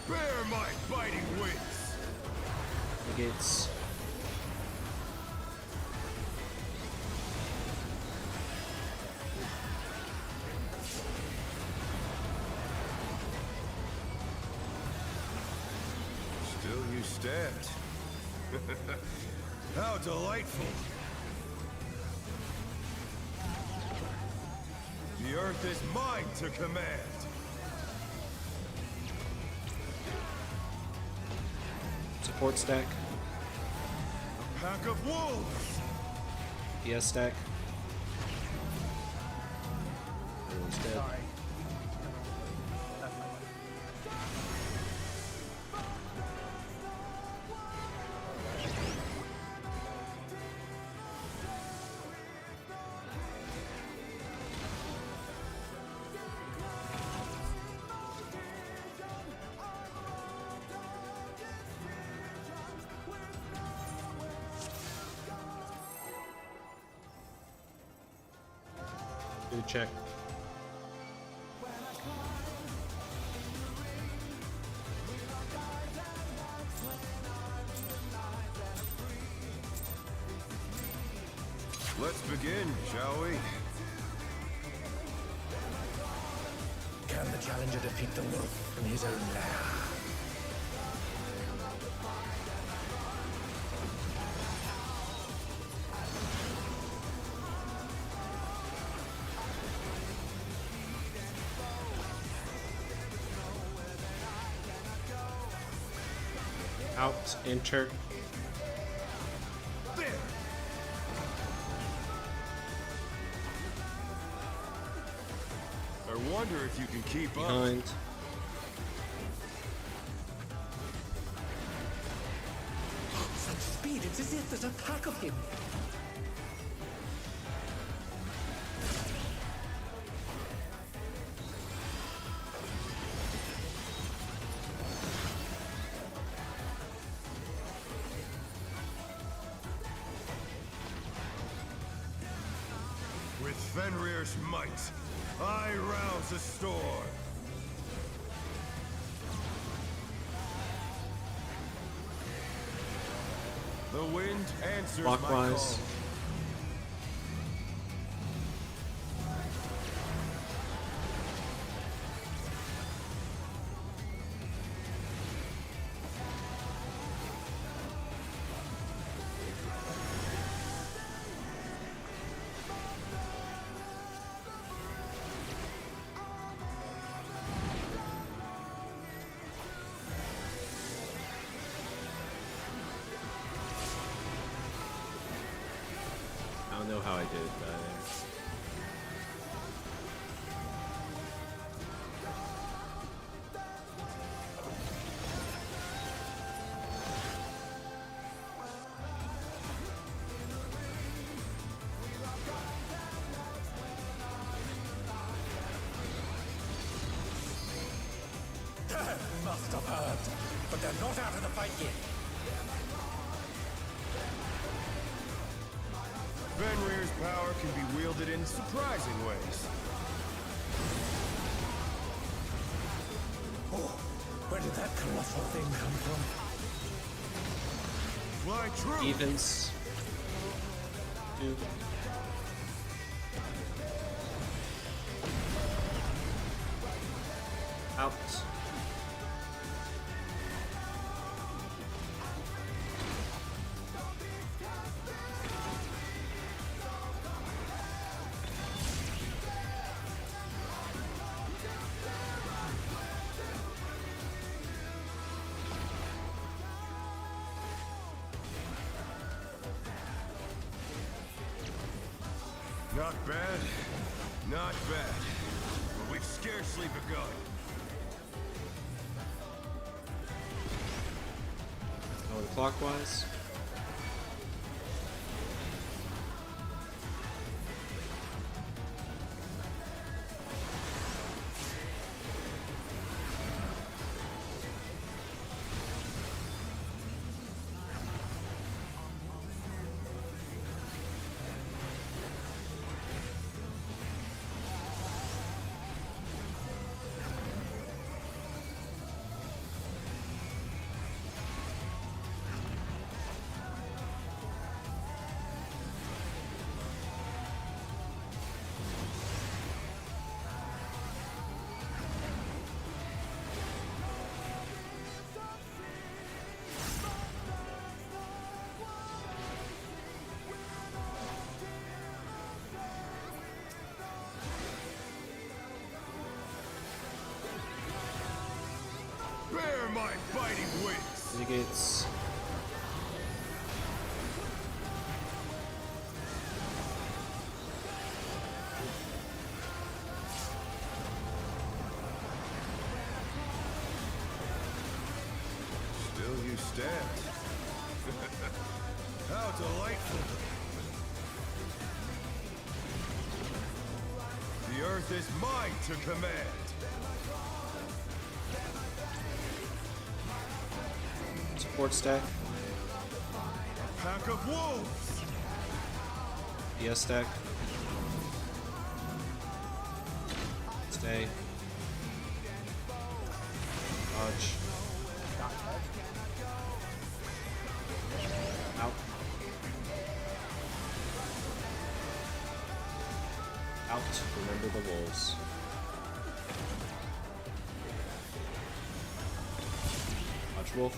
Bear my biting wings! Negates. Still you stand. How delightful! The earth is mine to command! Support stack. Pack of wolves! PS stack. Everyone's dead. Sorry. That's my bad. Do check. Let's begin, shall we? Can the challenger defeat the wolf in his own lair? Out, enter. There! I wonder if you can keep up. Behind. Such speed, it's as if there's a pack of him. With Fenrir's might, I rouse the storm. The wind answers my Clockwise. call. I don't know how I did that there. Must have heard, but they're not out of the fight yet. Fenrir's power can be wielded in surprising ways. Oh, where did that colossal thing come from? Fly true! Evens. 2. Out. Not bad, not bad. But we've scarcely begun. Going clockwise. Bear my biting wings! Mitigates. Still you stand. How delightful! The earth is mine to command! Support stack. Pack of wolves! PS stack. Stay. Dodge. Out. Out. Remember the wolves. Watch wolf.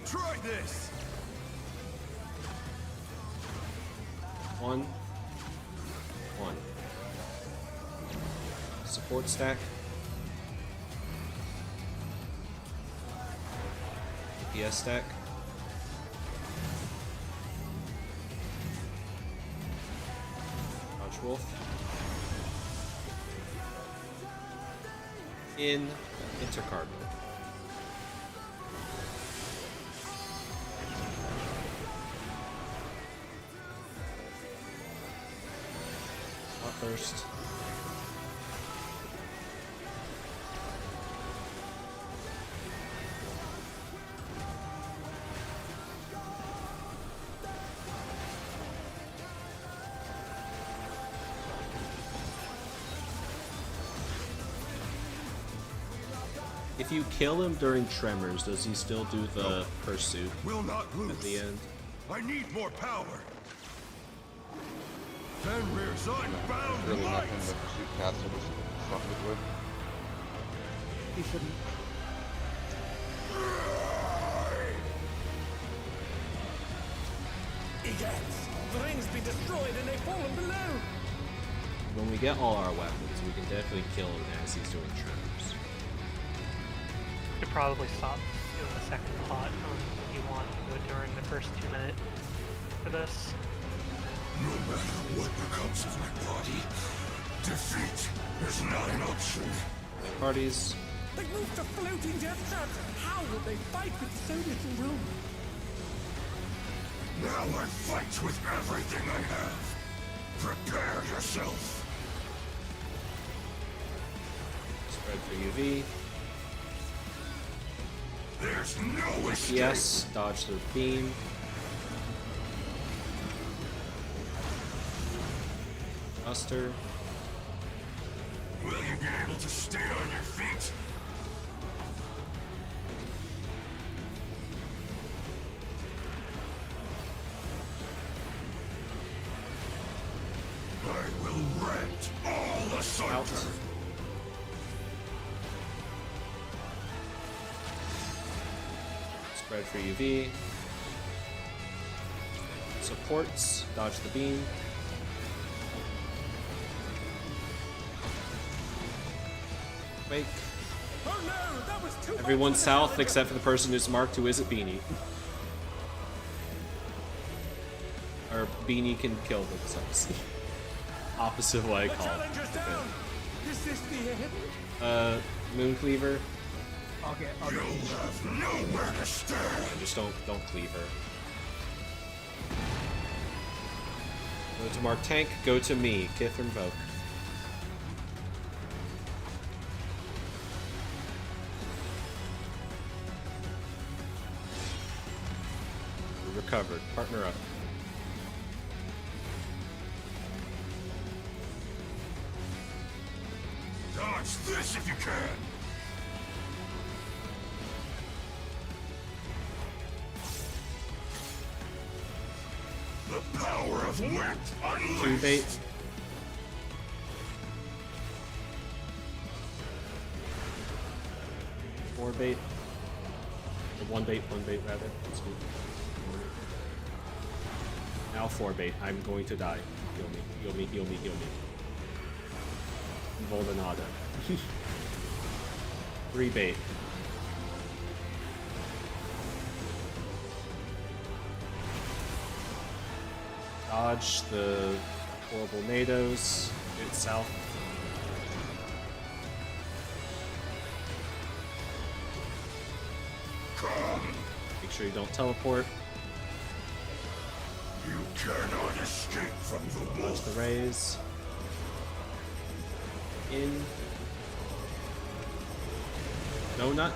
Try this! One. Support stack. DPS stack. Watch wolf. In intercardinal. First. If you kill him during Tremors, does he still do the pursuit Will not lose. at the end? I need more power. Fenrir's unbound Really light. nothing the pursuit caster was fucking with. He shouldn't. Egads! The ring's been destroyed and they've fallen below! When we get all our weapons, we can definitely kill him as he's doing Tremors. You could probably stop doing the second pot if you want to do it during the first 2 minutes for this. No matter what becomes of my body, defeat is not an option. Parties. They moved to floating death traps! How will they fight with so little room? Now I fight with everything I have. Prepare yourself. Spread for UV. There's no escape. Yes, dodge the beam. Buster. Will you be able to stay on your feet? I will rent all asunder. Out. Spread for UV. Supports. Dodge the beam. Wake. Oh no! That was too much Everyone for the south challenger. except for the person who's marked who isn't Beanie. Or Beanie can kill themselves. Opposite of what I The call challenger's down! Is this the end? it. Mooncleaver. Okay, You'll have nowhere to stand. Just don't cleave her. Go to Mark Tank, go to me, Kith Invoke. We recovered. Partner up. Dodge this if you can. The power of wit unleashed. 2 bait. Four bait. Or 1 bait rather. Excuse me. Now 4 bait. I'm going to die. Heal me, heal me, heal me, heal me. Voldanada. 3 bait. Dodge the horrible NATOs. Get south. Come. Make sure you don't teleport. You cannot escape from the Dodge wolf. the rays. In. No nut.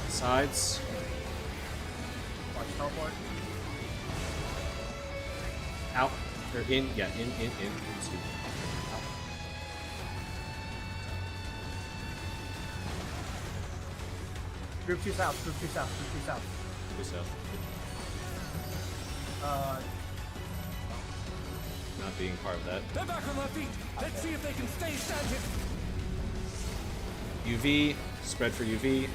Sides. Watch teleport. Out. Or in. Yeah, in. Into. Out. Group 2 south, group 2 south, group 2 south. Go south. Not being part of that. They're back on their feet. Let's see if they can stay standing. UV. Spread for UV.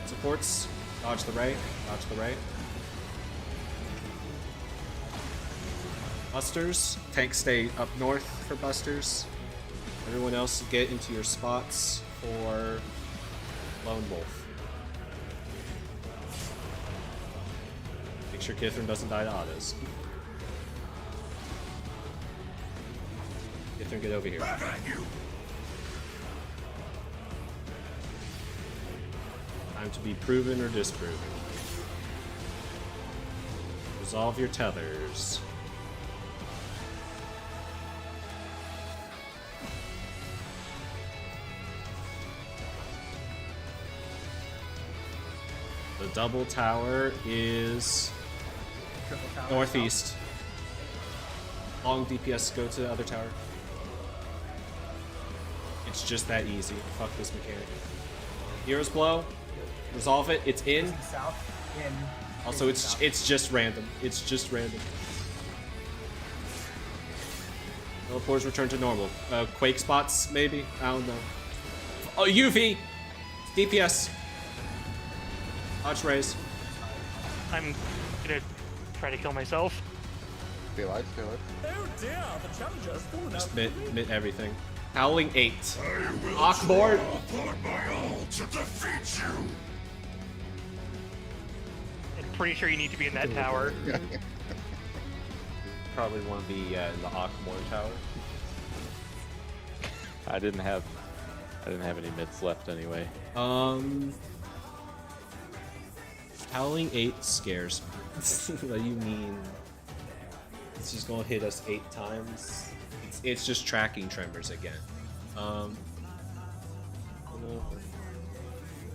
Supports. Dodge the right. Dodge the right. Busters. Tanks stay up north for busters. Everyone else get into your spots for Lone Wolf. Make sure Kithrin doesn't die to autos. Kithrin, get over here. Back at you! Time to be proven or disproven. Resolve your tethers. The double tower is Triple tower. northeast. Long DPS go to the other tower. It's just that easy. Fuck this mechanic. Hero's Blow. Resolve it. It's in. Facing south. In. Also, Facing south. it's just random. It's just random. Teleports return to normal. Quake spots, maybe? I don't know. Oh, UV! DPS. Dodge raise. I'm gonna try to kill myself. Stay alive, stay alive. Oh dear, the challenger's fallen Just out. mid everything. Howling 8. I will Ockboard. draw upon my all to defeat you! I'm pretty sure you need to be in that tower. Probably want to be in the Ockmore tower. I didn't have any mids left anyway. Howling 8 scares me. What do you mean? It's just gonna hit us 8 times. It's just tracking tremors again. I don't know. I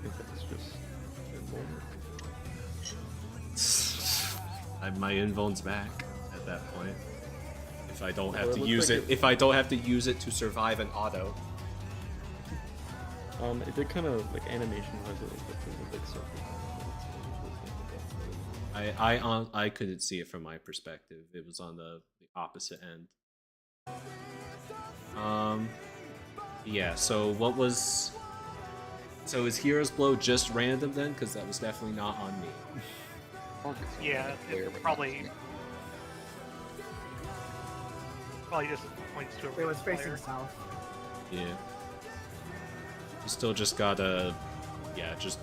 think that's just invulnerable. My invuln's back at that point. If I don't have Well, to it use looks it, like if I don't have to use it to survive an auto. It did kind of like animation wise, it looked like a big circle. I couldn't see it from my perspective. It was on the opposite end. Yeah, so what was... So is Hero's Blow just random then? Because that was definitely not on me. Target's on Yeah, the player, it but not probably me. just points to a It was player. facing south. Yeah. You still just gotta... Yeah, just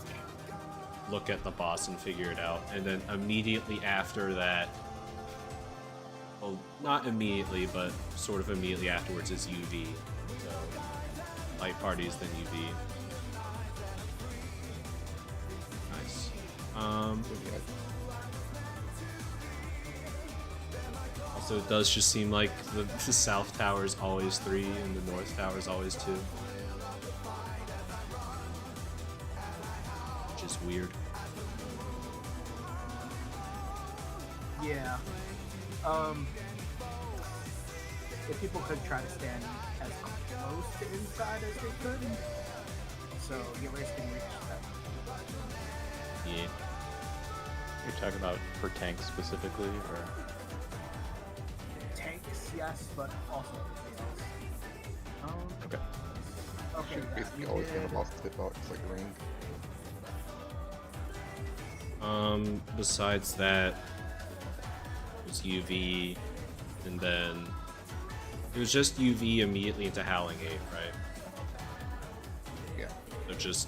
look at the boss and figure it out. And then immediately after that... Well, not immediately, but sort of immediately afterwards is UV. So, light parties, then UV. Nice. Also, it does just seem like the south tower is always 3 and the north tower is always 2. Which is weird. Yeah. If people could try to stand as close to inside as they could, so your race can reach that. Yeah. You're talking about for tanks specifically, or? Tanks, yes, but also everything else. Okay. Okay. Should Yeah, basically you always did- get a boss hitbox like a ring. Besides that, it was UV, and then it was just UV immediately into Howling 8, right? Yeah. So just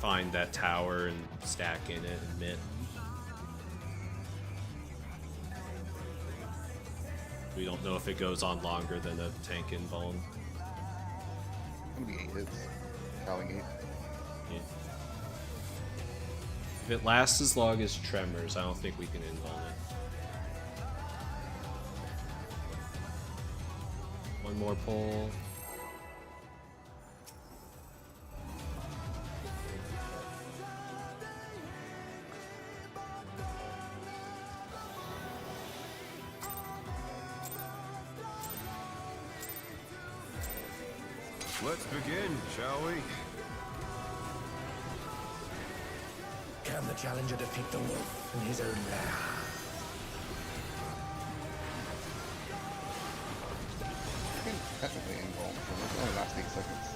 find that tower and stack in it and mitt. We don't know if it goes on longer than a tank invuln. It's gonna be 8 hits. Howling 8. Yeah. If it lasts as long as Tremors, I don't think we can invuln it. One more pull. Let's begin, shall we? Can the challenger defeat the wolf in his own lair? I can technically invuln, so it only lasts 8 seconds.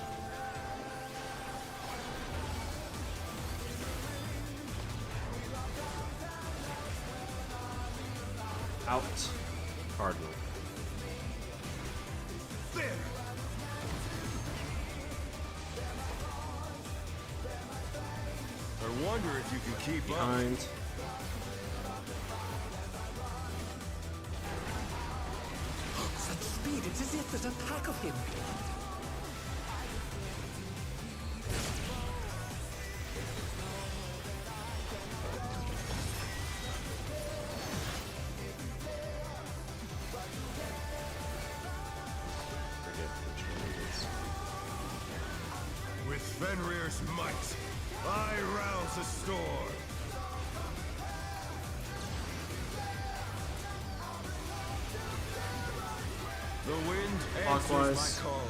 Out. Cardinal. There! I wonder if you can keep up. Behind. Such speed, it's as if there's a pack of him. Forget which one it is. With Fenrir's might, I rouse the storm. The wind answers Clockwise. my call.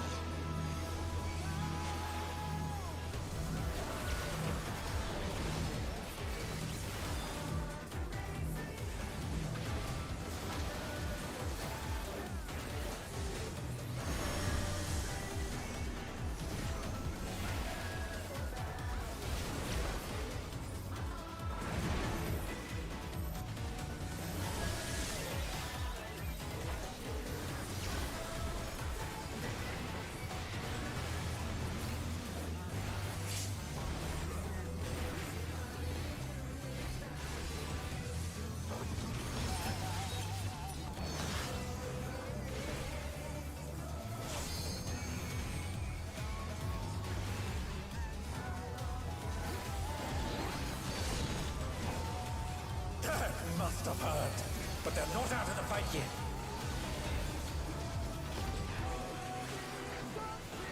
Must have heard, but they're not out of the fight yet.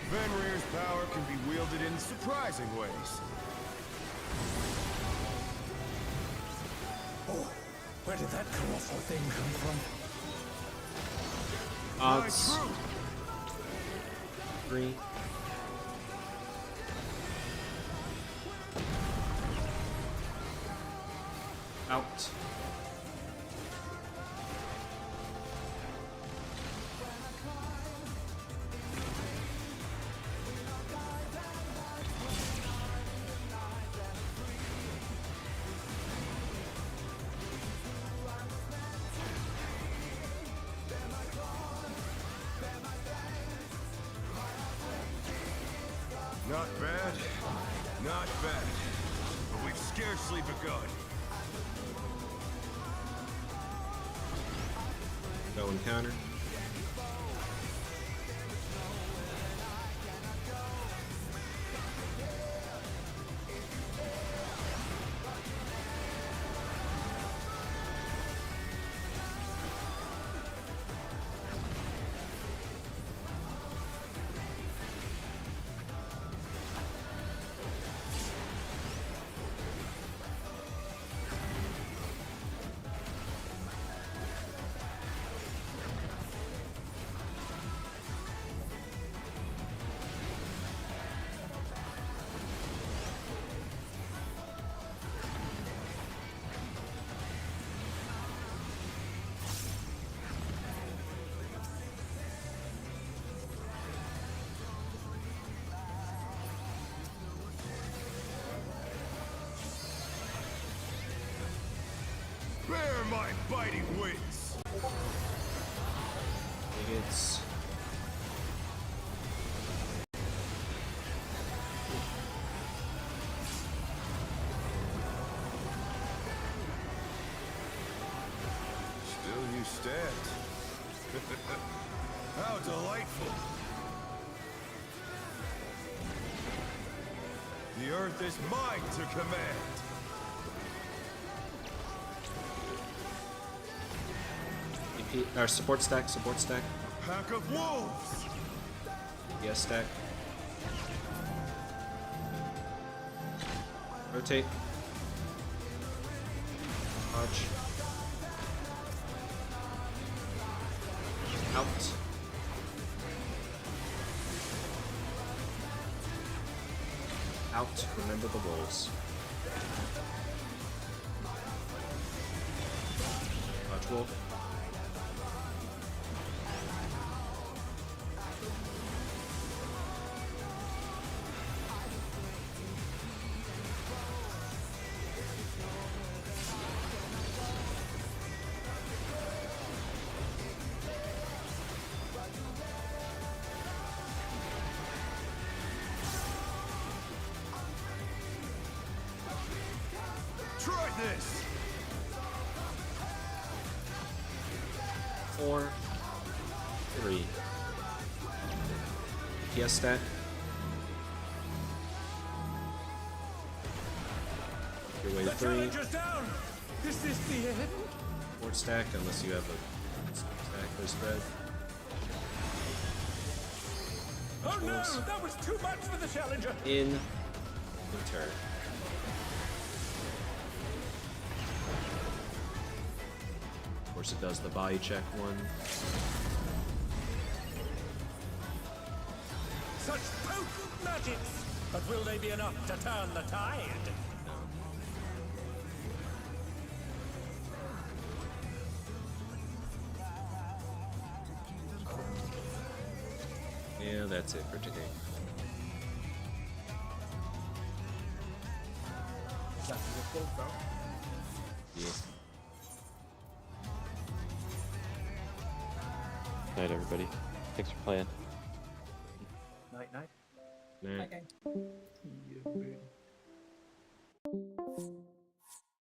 Fenrir's power can be wielded in surprising ways. Oh, where did that colossal thing come from? My Odds. troop! 3. Out. Not bad, not bad. But we've scarcely begun. No encounter. Bear my biting wings! It's Still you stand. How delightful! The earth is mine to command! EP, or support stack, support stack. pack of wolves! Yes, stack. Rotate. Dodge. Out. Out. Remember the wolves. Dodge wolf. Try this! 4, 3. PS stat. Your way to 3. Challenger's down! Is this the end? 4 stack, unless you have a stack or spread. Oh no! That was too much for the challenger! In turn. Of course, it does the body check one. Such potent magics! But will they be enough to turn the tide? Yeah, that's it for today. Yeah. Night, everybody. Thanks for playing. Night, night. Nah. Okay. Yeah, baby.